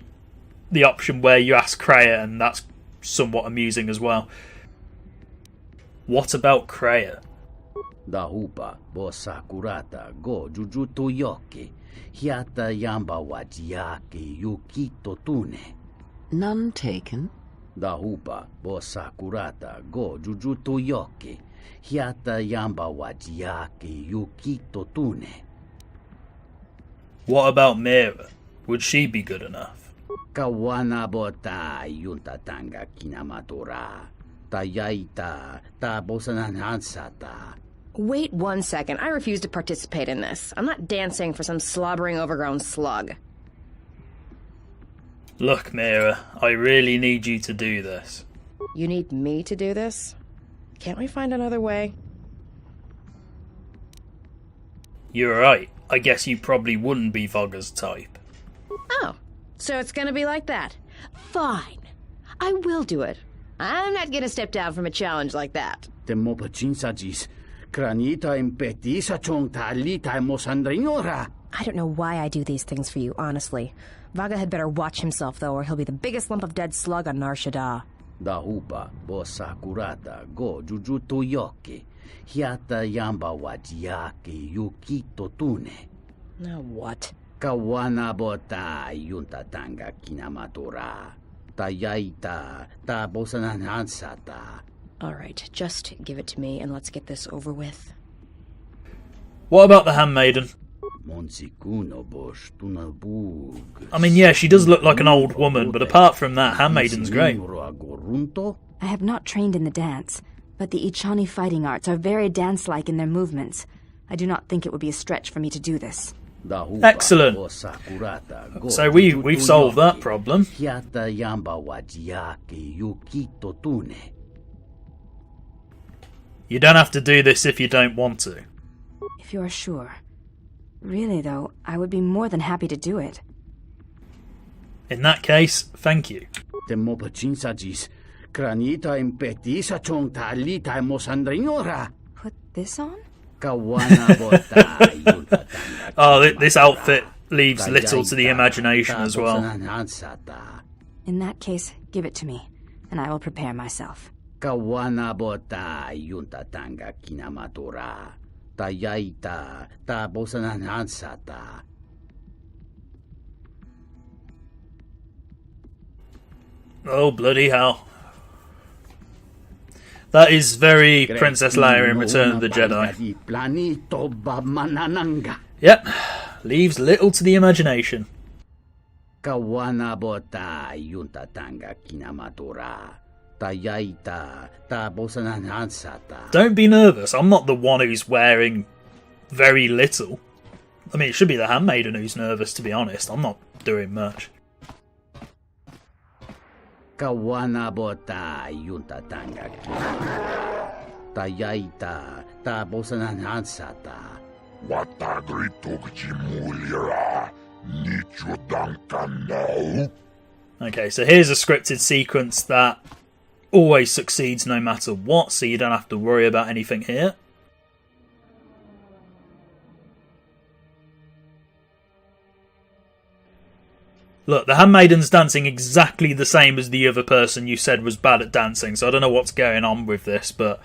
option where you ask Kreia, and that's somewhat amusing as well. What about Kreia? Dahupa bo sakurata go jujuto yoke hiata yamba wajiake yukito tune. None taken. Dahupa bo sakurata go jujuto yoke hiata yamba wajiake yukito tune. What about Mira? Would she be good enough? Kawana bota yunta tanga kinamatora. Tayaita ta bosananhansata. Wait 1 second. I refuse to participate in this. I'm not dancing for some slobbering, overgrown slug. Look, Mira, I really need you to do this. You need me to do this? Can't we find another way? You're right. I guess you probably wouldn't be Vogga's type. Oh, so it's gonna be like that. Fine. I will do it. I'm not gonna step down from a challenge like that. Temopachinsa Kranita impetisa chong talita mosandrinora. I don't know why I do these things for you, honestly. Vaga had better watch himself, though, or he'll be the biggest lump of dead slug on Nar Shaddaa. Dahupa bo sakurata go jujuto yoke hiata yamba wajiake yukito tune. Now what? Kawana bota yunta tanga kinamatora. Tayaita ta bosananhansata. Alright, just give it to me and let's get this over with. What about the Handmaiden? I mean, yeah, she does look like an old woman, but apart from that, Handmaiden's great. I have not trained in the dance, but the Ichani fighting arts are very dance-like in their movements. I do not think it would be a stretch for me to do this. Excellent. So we've solved that problem. You don't have to do this if you don't want to. If you are sure. Really, though, I would be more than happy to do it. In that case, thank you. Put this on? Oh, this outfit leaves little to the imagination as well. In that case, give it to me, and I will prepare myself. Kawana bota yunta tanga kinamatora. Tayaita ta bosananhansata. Oh, bloody hell. That is very Princess Leia in Return of the Jedi. Yep, leaves little to the imagination. Kawana bota yunta tanga kinamatora. Don't be nervous, I'm not the one who's wearing very little. I mean, it should be the Handmaiden who's nervous, to be honest. I'm not doing much. Kawana bota yunta tanga tayaita ta bosananhansata. Okay, so here's a scripted sequence that always succeeds no matter what, so you don't have to worry about anything here. Look, the Handmaiden's dancing exactly the same as the other person you said was bad at dancing, so I don't know what's going on with this, but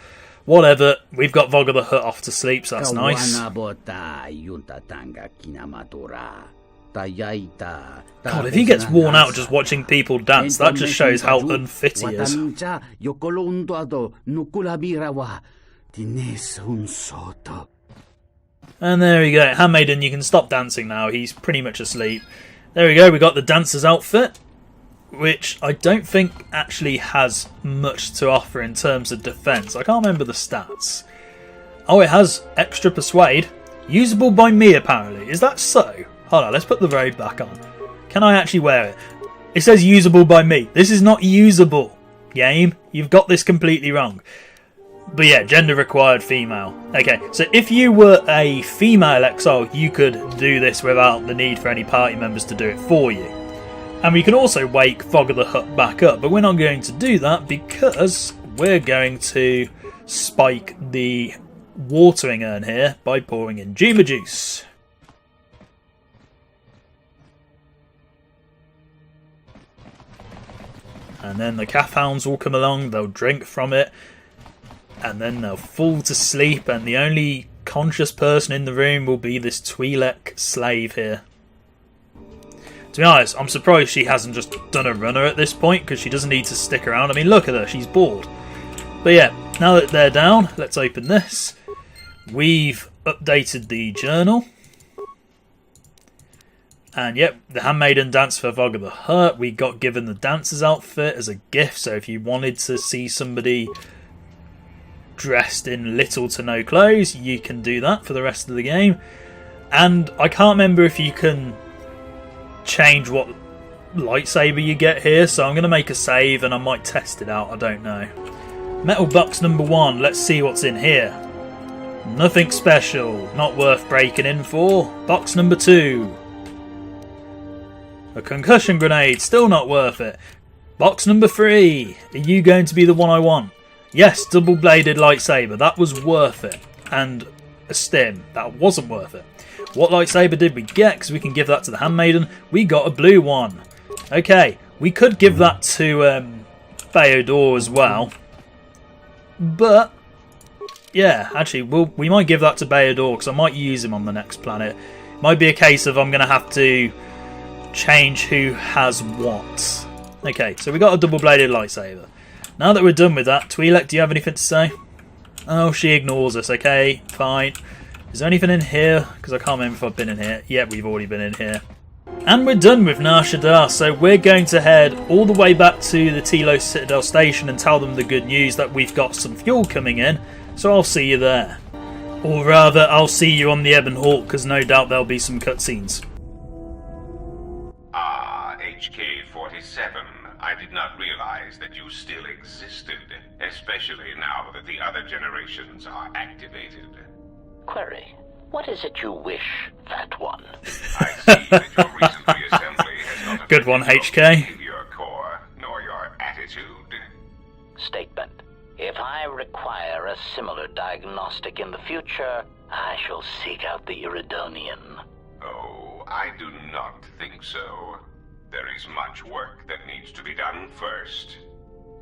whatever. We've got Vogga the Hutt off to sleep, so that's nice. God, if he gets worn out just watching people dance, that just shows how unfit he is. And there we go. Handmaiden, you can stop dancing now. He's pretty much asleep. There we go. We got the dancer's outfit, which I don't think actually has much to offer in terms of defense. I can't remember the stats. Oh, it has extra persuade. Usable by me, apparently. Is that so? Hold on, let's put the robe back on. Can I actually wear it? It says usable by me. This is not usable, game. You've got this completely wrong. But yeah, gender required female. Okay, so if you were a female exile, you could do this without the need for any party members to do it for you. And we can also wake Vogga the Hutt back up, but we're not going to do that because we're going to spike the watering urn here by pouring in Juma juice. and then the calf hounds will come along, they'll drink from it, and then they'll fall to sleep, and the only conscious person in the room will be this Twi'lek slave here. To be honest, I'm surprised she hasn't just done a runner at this point, because she doesn't need to stick around. I mean, look at her, she's bored. But yeah, now that they're down, let's open this. We've updated the journal. And yep, the Handmaiden danced for Vog of the Hutt. We got given the dancer's outfit as a gift, so if you wanted to see somebody dressed in little to no clothes, you can do that for the rest of the game. And I can't remember if you can change what lightsaber you get here, so I'm going to make a save and I might test it out, I don't know. Metal box number 1, let's see what's in here. Nothing special, not worth breaking in for. Box number 2. A concussion grenade, still not worth it. Box number 3, are you going to be the one I want? Yes, double-bladed lightsaber, that was worth it. And a stim, that wasn't worth it. What lightsaber did we get? Because we can give that to the Handmaiden. We got a blue one. Okay, we could give that to KotOR as well. But, yeah, actually, we might give that to KotOR because I might use him on the next planet. Might be a case of I'm going to have to change who has what. Okay, so we got a double-bladed lightsaber. Now that we're done with that, Twi'lek, do you have anything to say? Oh, she ignores us. Okay, fine. Is there anything in here? Because I can't remember if I've been in here. Yeah, we've already been in here. And we're done with Nar Shaddaa, so we're going to head all the way back to the Telos Citadel Station and tell them the good news that we've got some fuel coming in, so I'll see you there. Or rather, I'll see you on the Ebon Hawk, because no doubt there'll be some cutscenes. Ah, HK-47. I did not realize that you still existed, especially now that the other generations are activated. Query, what is it you wish, Fat One? I see that your recent reassembly has not Good one, affected HK. your core, nor your attitude. Statement. If I require a similar diagnostic in the future, I shall seek out the Iridonian. Oh, I do not think so. There is much work that needs to be done first.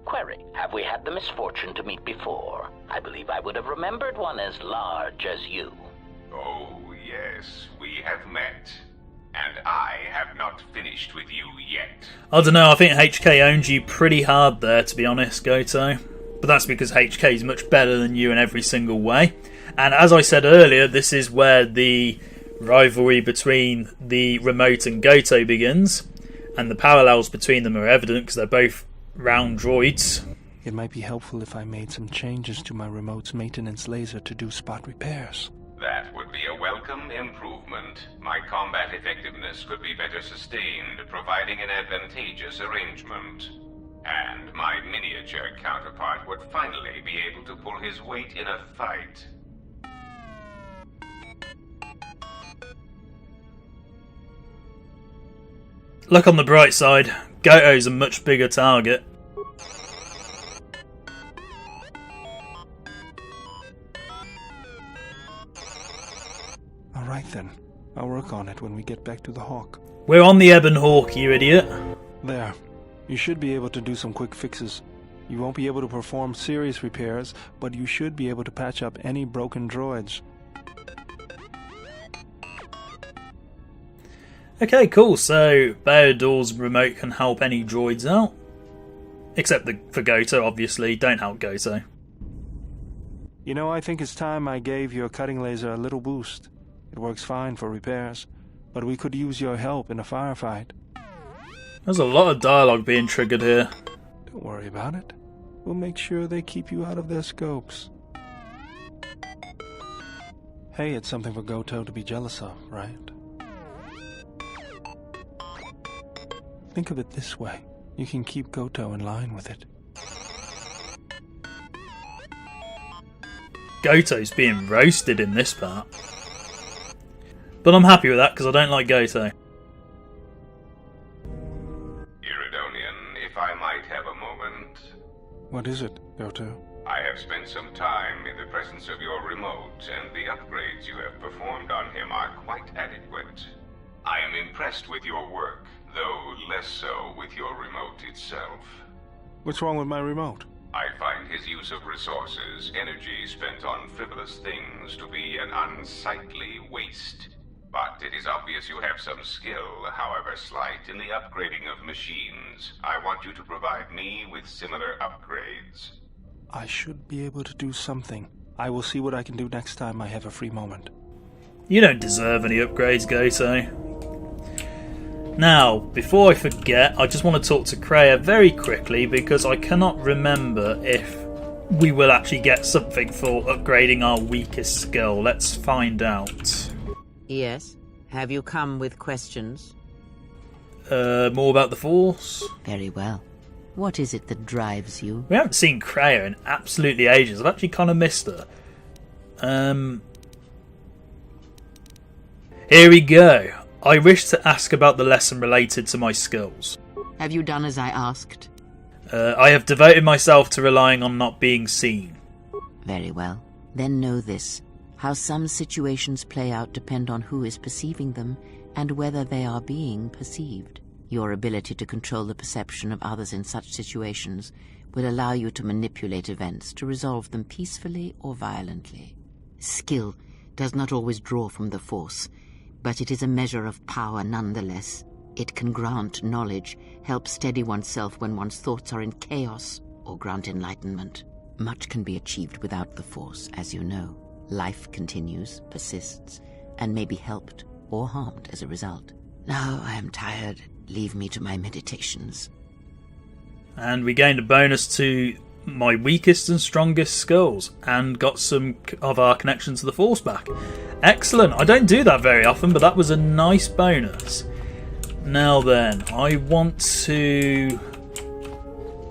Query, have we had the misfortune to meet before? I believe I would have remembered one as large as you. Oh, yes, we have met. And I have not finished with you yet. I don't know, I think HK owned you pretty hard there, to be honest, Goto. But that's because HK is much better than you in every single way. And as I said earlier, this is where the rivalry between the remote and Goto begins. And the parallels between them are evident because they're both round droids. It might be helpful if I made some changes to my remote's maintenance laser to do spot repairs. That would be a welcome improvement. My combat effectiveness could be better sustained, providing an advantageous arrangement. And my miniature counterpart would finally be able to pull his weight in a fight. Look on the bright side, Goto's a much bigger target. Alright then, I'll work on it when we get back to the Hawk. We're on the Ebon Hawk, you idiot. There. You should be able to do some quick fixes. You won't be able to perform serious repairs, but you should be able to patch up any broken droids. Okay, cool, so KotOR's remote can help any droids out. Except for Goto, obviously. Don't help Goto. You know, I think it's time I gave your cutting laser a little boost. It works fine for repairs, but we could use your help in a firefight. There's a lot of dialogue being triggered here. Don't worry about it. We'll make sure they keep you out of their scopes. Hey, it's something for Goto to be jealous of, right? Think of it this way. You can keep Goto in line with it. Goto's being roasted in this part. But I'm happy with that because I don't like Goto. Iridonian, if I might have a moment. What is it, Goto? I have spent some time in the presence of your remote, and the upgrades you have performed on him are quite adequate. I am impressed with your work, though less so with your remote itself. What's wrong with my remote? I find his use of resources, energy spent on frivolous things, to be an unsightly waste. But it is obvious you have some skill, however slight, in the upgrading of machines. I want you to provide me with similar upgrades. I should be able to do something. I will see what I can do next time I have a free moment. You don't deserve any upgrades, Goto. Now, before I forget, I just want to talk to Kreia very quickly because I cannot remember if we will actually get something for upgrading our weakest skill. Let's find out. Yes? Have you come with questions? More about the Force? Very well. What is it that drives you? We haven't seen Kreia in absolutely ages. I've actually kind of missed her. Here we go. I wish to ask about the lesson related to my skills. Have you done as I asked? I have devoted myself to relying on not being seen. Very well. Then know this. How some situations play out depend on who is perceiving them and whether they are being perceived. Your ability to control the perception of others in such situations will allow you to manipulate events to resolve them peacefully or violently. Skill does not always draw from the Force, but it is a measure of power nonetheless. It can grant knowledge, help steady oneself when one's thoughts are in chaos, or grant enlightenment. Much can be achieved without the Force, as you know. Life continues, persists, and may be helped or harmed as a result. Now I am tired. Leave me to my meditations. And we gained a bonus to my weakest and strongest skills and got some of our connection to the Force back. Excellent. I don't do that very often, but that was a nice bonus. Now then, I want to...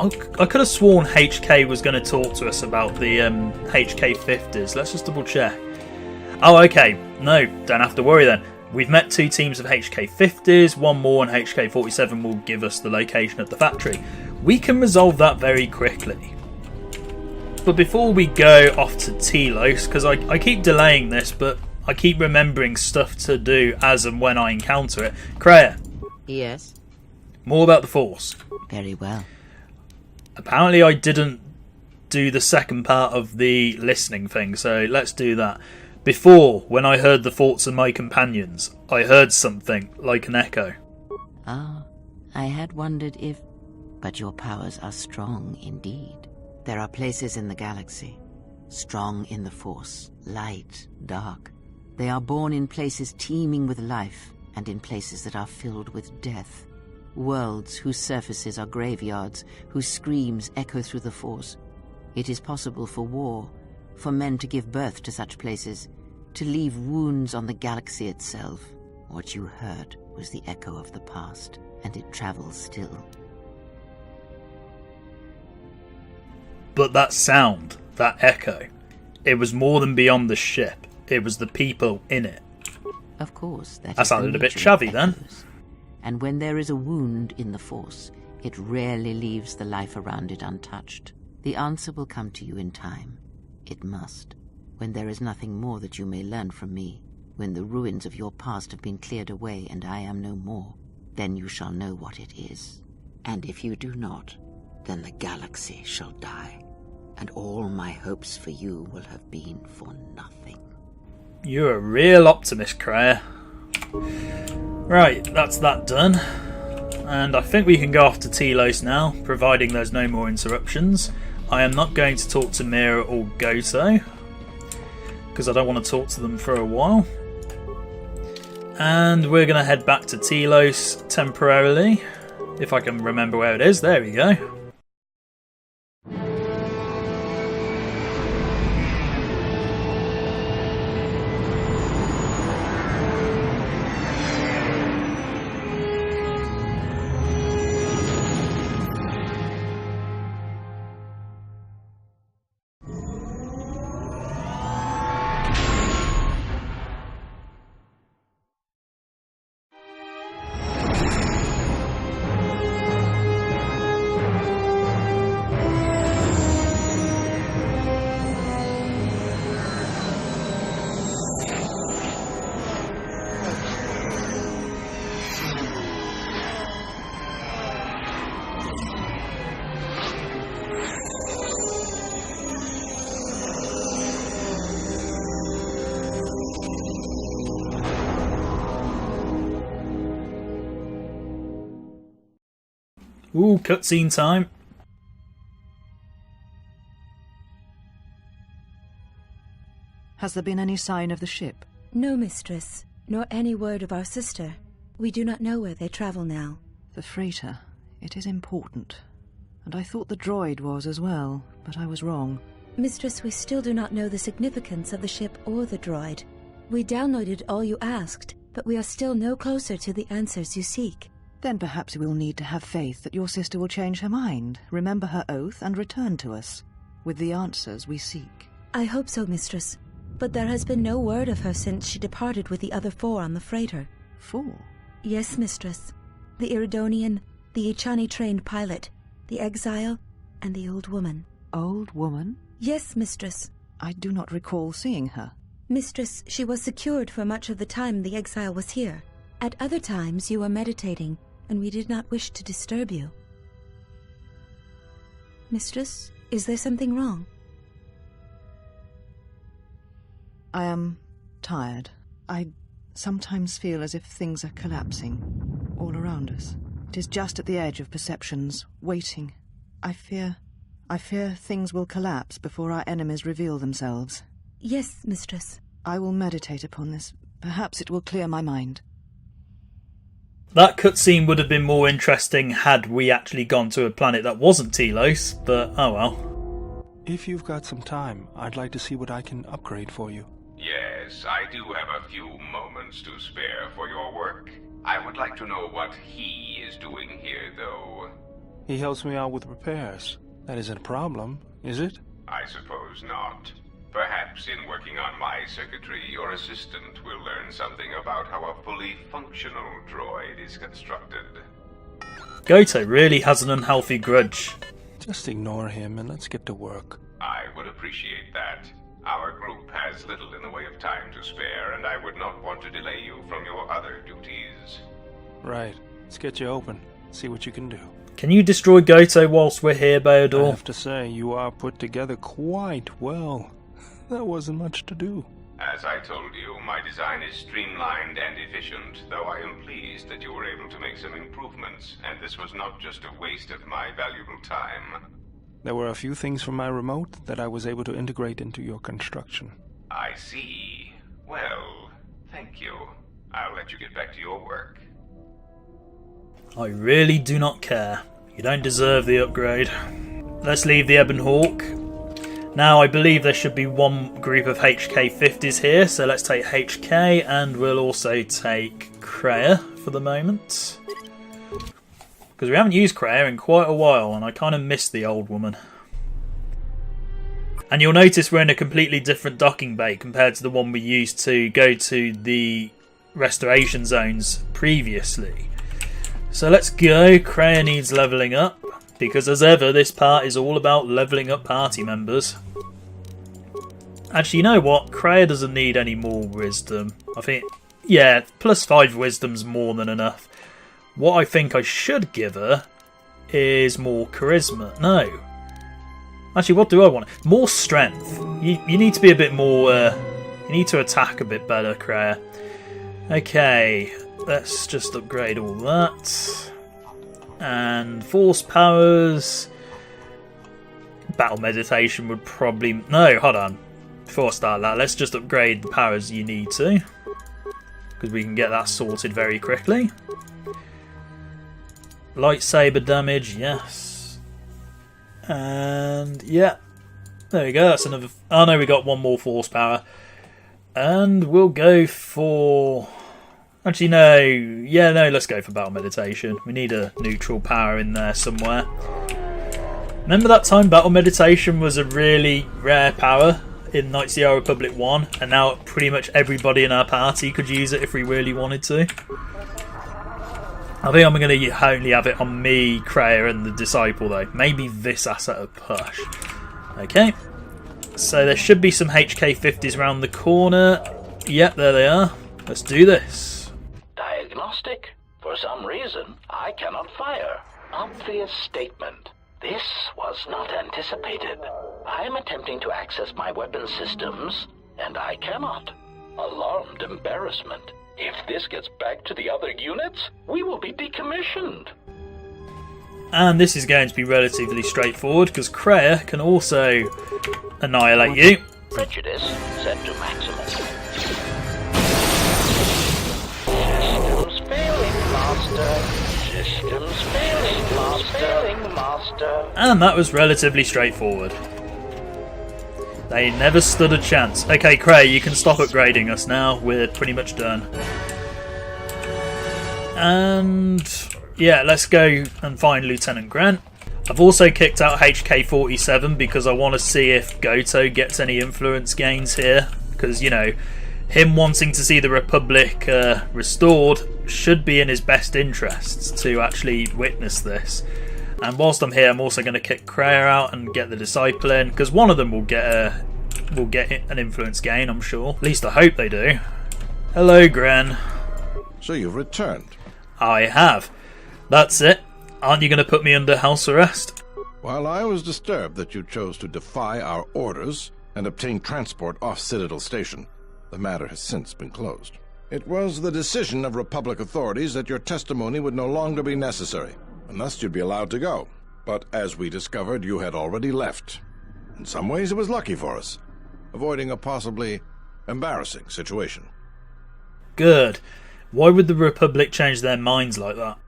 I could have sworn HK was going to talk to us about the HK50s. Let's just double check. Oh, okay. No, don't have to worry then. We've met 2 teams of HK50s. One more on HK47 will give us the location of the factory. We can resolve that very quickly. But before we go off to Telos, because I keep delaying this, but I keep remembering stuff to do as and when I encounter it. Kreia. Yes? More about the Force. Very well. Apparently I didn't do the second part of the listening thing, so let's do that. Before, when I heard the thoughts of my companions, I heard something like an echo. Ah, I had wondered if... But your powers are strong indeed. There are places in the galaxy, strong in the Force, light, dark. They are born in places teeming with life, and in places that are filled with death. Worlds whose surfaces are graveyards, whose screams echo through the Force. It is possible for war, for men to give birth to such places, to leave wounds on the galaxy itself. What you heard was the echo of the past, and it travels still. But that sound, that echo, it was more than beyond the ship. It was the people in it. Of course, that sounded a bit shabby then. And when there is a wound in the Force, it rarely leaves the life around it untouched. The answer will come to you in time. It must. When there is nothing more that you may learn from me, when the ruins of your past have been cleared away and I am no more, then you shall know what it is. And if you do not, then the galaxy shall die, and all my hopes for you will have been for nothing. You're a real optimist, Kreia. Right, that's that done. And I think we can go off to Telos now, providing there's no more interruptions. I am not going to talk to Mira or Goto, because I don't want to talk to them for a while. And we're going to head back to Telos temporarily, if I can remember where it is. There we go. Ooh, cutscene time. Has there been any sign of the ship? No, mistress, nor any word of our sister. We do not know where they travel now. The freighter. It is important. And I thought the droid was as well, but I was wrong. Mistress, we still do not know the significance of the ship or the droid. We downloaded all you asked, but we are still no closer to the answers you seek. Then perhaps we'll need to have faith that your sister will change her mind, remember her oath, and return to us, with the answers we seek. I hope so, mistress. But there has been no word of her since she departed with the other 4 on the freighter. 4? Yes, mistress. The Iridonian, the Ichani-trained pilot, the exile, and the old woman. Old woman? Yes, mistress. I do not recall seeing her. Mistress, she was secured for much of the time the exile was here. At other times you were meditating, and we did not wish to disturb you. Mistress, is there something wrong? I am tired. I sometimes feel as if things are collapsing all around us. It is just at the edge of perceptions, waiting. I fear things will collapse before our enemies reveal themselves. Yes, mistress. I will meditate upon this. Perhaps it will clear my mind. That cutscene would have been more interesting had we actually gone to a planet that wasn't Telos, but oh well. If you've got some time, I'd like to see what I can upgrade for you. Yes, I do have a few moments to spare for your work. I would like to know what he is doing here, though. He helps me out with repairs. That isn't a problem, is it? I suppose not. Perhaps in working on my circuitry, your assistant will learn something about how a fully functional droid is constructed. Goto really has an unhealthy grudge. Just ignore him and let's get to work. I would appreciate that. Our group has little in the way of time to spare, and I would not want to delay you from your other duties. Right. Let's get you open. See what you can do. Can you destroy Goto whilst we're here, Baodor? I have to say, you are put together quite well. There wasn't much to do. As I told you, my design is streamlined and efficient, though I am pleased that you were able to make some improvements, and this was not just a waste of my valuable time. There were a few things from my remote that I was able to integrate into your construction. I see. Well, thank you. I'll let you get back to your work. I really do not care. You don't deserve the upgrade. Let's leave the Ebon Hawk. Now I believe there should be one group of HK-50s here, so let's take HK and we'll also take Kreia for the moment. Because we haven't used Kreia in quite a while and I kind of miss the old woman. And you'll notice we're in a completely different docking bay compared to the one we used to go to the restoration zones previously. So let's go. Kreia needs levelling up, because as ever this part is all about levelling up party members. Actually, you know what? Kreia doesn't need any more wisdom. I think, yeah, +5 wisdom's more than enough. What I think I should give her is more charisma. No. Actually, what do I want? More strength. You need to be a bit more... you need to attack a bit better, Kreia. Okay, let's just upgrade all that. And force powers... Battle meditation would probably... No, hold on. Before I start that, let's just upgrade the powers you need to. Because we can get that sorted very quickly. Lightsaber damage, yes. And yeah, there we go. That's another. Oh no, we got one more force power, and we'll go for. Actually, no. Yeah, no. Let's go for battle meditation. We need a neutral power in there somewhere. Remember that time battle meditation was a really rare power in Knights of the Old Republic 1, and now pretty much everybody in our party could use it if we really wanted to. I think I'm going to only have it on me, Kreia, and the Disciple, though. Maybe this asset a push. Okay. So there should be some HK-50s around the corner. Yep, there they are. Let's do this. Diagnostic? For some reason, I cannot fire. Obvious statement. This was not anticipated. I am attempting to access my weapon systems, and I cannot. Alarmed embarrassment. If this gets back to the other units, we will be decommissioned. And this is going to be relatively straightforward because Kreia can also annihilate you. Prejudice set to maximum. Systems failing, Master. Systems failing, Master. And that was relatively straightforward. They never stood a chance. Okay, Kreia, you can stop upgrading us now. We're pretty much done. And yeah, let's go and find Lieutenant Grant. I've also kicked out HK-47 because I want to see if Goto gets any influence gains here. Because, you know, him wanting to see the Republic restored should be in his best interests to actually witness this. And whilst I'm here, I'm also going to kick Kreia out and get the Disciple in, because one of them will get an influence gain, I'm sure. At least I hope they do. Hello, Gren. So you've returned? I have. That's it. Aren't you going to put me under house arrest? While I was disturbed that you chose to defy our orders and obtain transport off Citadel Station, the matter has since been closed. It was the decision of Republic authorities that your testimony would no longer be necessary, and thus you'd be allowed to go. But as we discovered, you had already left. In some ways, it was lucky for us, avoiding a possibly embarrassing situation. Good. Why would the Republic change their minds like that?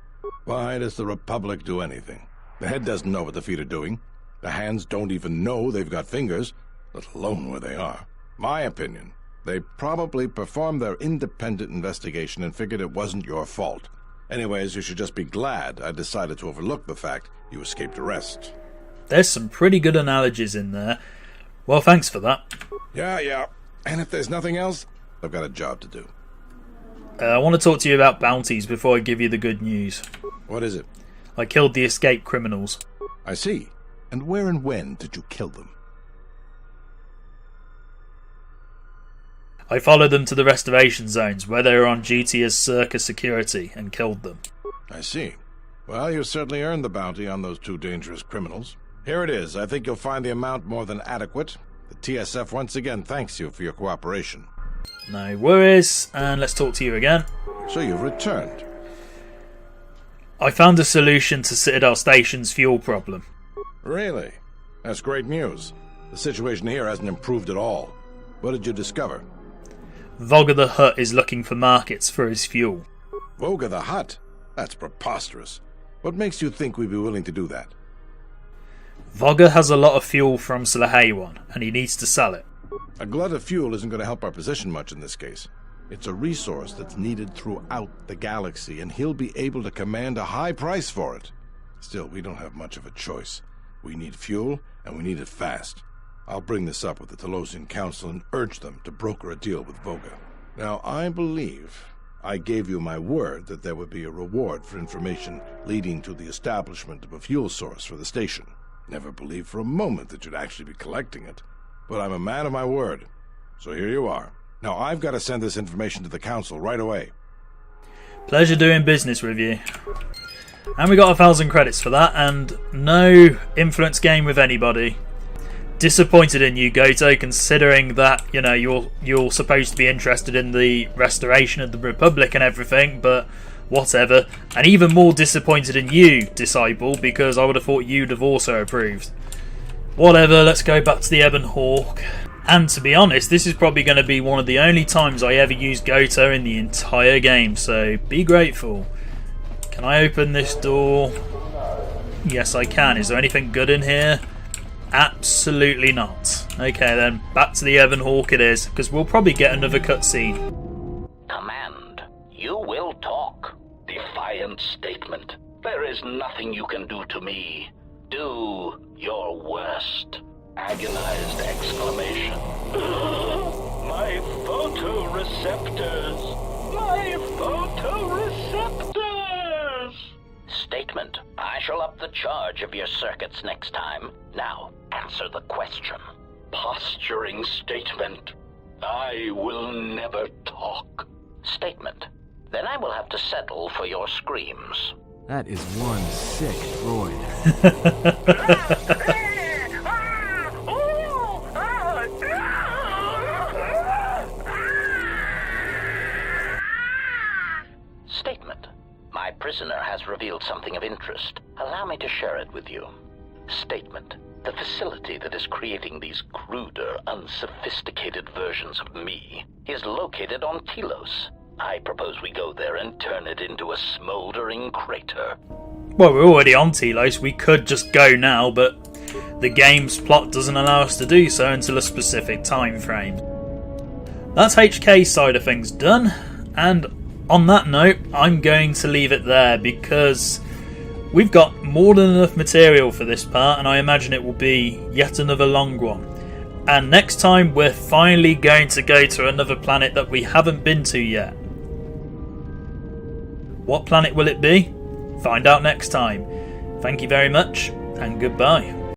Why does the Republic do anything? The head doesn't know what the feet are doing. The hands don't even know they've got fingers, let alone where they are. My opinion, they probably performed their independent investigation and figured it wasn't your fault. Anyways, you should just be glad I decided to overlook the fact you escaped arrest. There's some pretty good analogies in there. Well, thanks for that. Yeah. And if there's nothing else, I've got a job to do. I want to talk to you about bounties before I give you the good news. What is it? I killed the escaped criminals. I see. And where and when did you kill them? I followed them to the restoration zones where they were on duty as circus security and killed them. I see. Well, you certainly earned the bounty on those two dangerous criminals. Here it is. I think you'll find the amount more than adequate. The TSF once again thanks you for your cooperation. No worries, and let's talk to you again. So you've returned. I found a solution to Citadel Station's fuel problem. Really? That's great news. The situation here hasn't improved at all. What did you discover? Voga the Hutt is looking for markets for his fuel. Voga the Hutt? That's preposterous. What makes you think we'd be willing to do that? Voga has a lot of fuel from Salahewan, and he needs to sell it. A glut of fuel isn't going to help our position much in this case. It's a resource that's needed throughout the galaxy, and he'll be able to command a high price for it. Still, we don't have much of a choice. We need fuel, and we need it fast. I'll bring this up with the Telosian Council and urge them to broker a deal with Voga. Now, I believe I gave you my word that there would be a reward for information leading to the establishment of a fuel source for the station. Never believed for a moment that you'd actually be collecting it. But I'm a man of my word. So here you are. Now I've got to send this information to the Council right away. Pleasure doing business with you. And we got 1,000 credits for that, and no influence gain with anybody. Disappointed in you, Goto, considering that, you know, you're supposed to be interested in the restoration of the Republic and everything, but whatever. And even more disappointed in you, Disciple, because I would have thought you'd have also approved. Whatever, let's go back to the Ebon Hawk. And to be honest, this is probably going to be one of the only times I ever use Goto in the entire game, so be grateful. Can I open this door? Yes, I can. Is there anything good in here? Absolutely not. Okay then, back to the Ebon Hawk it is, because we'll probably get another cutscene. Command, you will talk. Defiant statement. There is nothing you can do to me. Do your worst. Agonized exclamation. My photoreceptors! My photoreceptors! Statement. I shall up the charge of your circuits next time. Now, answer the question. Posturing statement. I will never talk. Statement. Then I will have to settle for your screams. That is one sick droid. Statement. My prisoner has revealed something of interest. Allow me to share it with you. Statement. The facility that is creating these cruder, unsophisticated versions of me is located on Telos. I propose we go there and turn it into a smoldering crater. Well, we're already on Telos, we could just go now, but the game's plot doesn't allow us to do so until a specific time frame. That's HK's side of things done, and on that note, I'm going to leave it there because we've got more than enough material for this part, and I imagine it will be yet another long one. And next time, we're finally going to go to another planet that we haven't been to yet. What planet will it be? Find out next time. Thank you very much, and goodbye.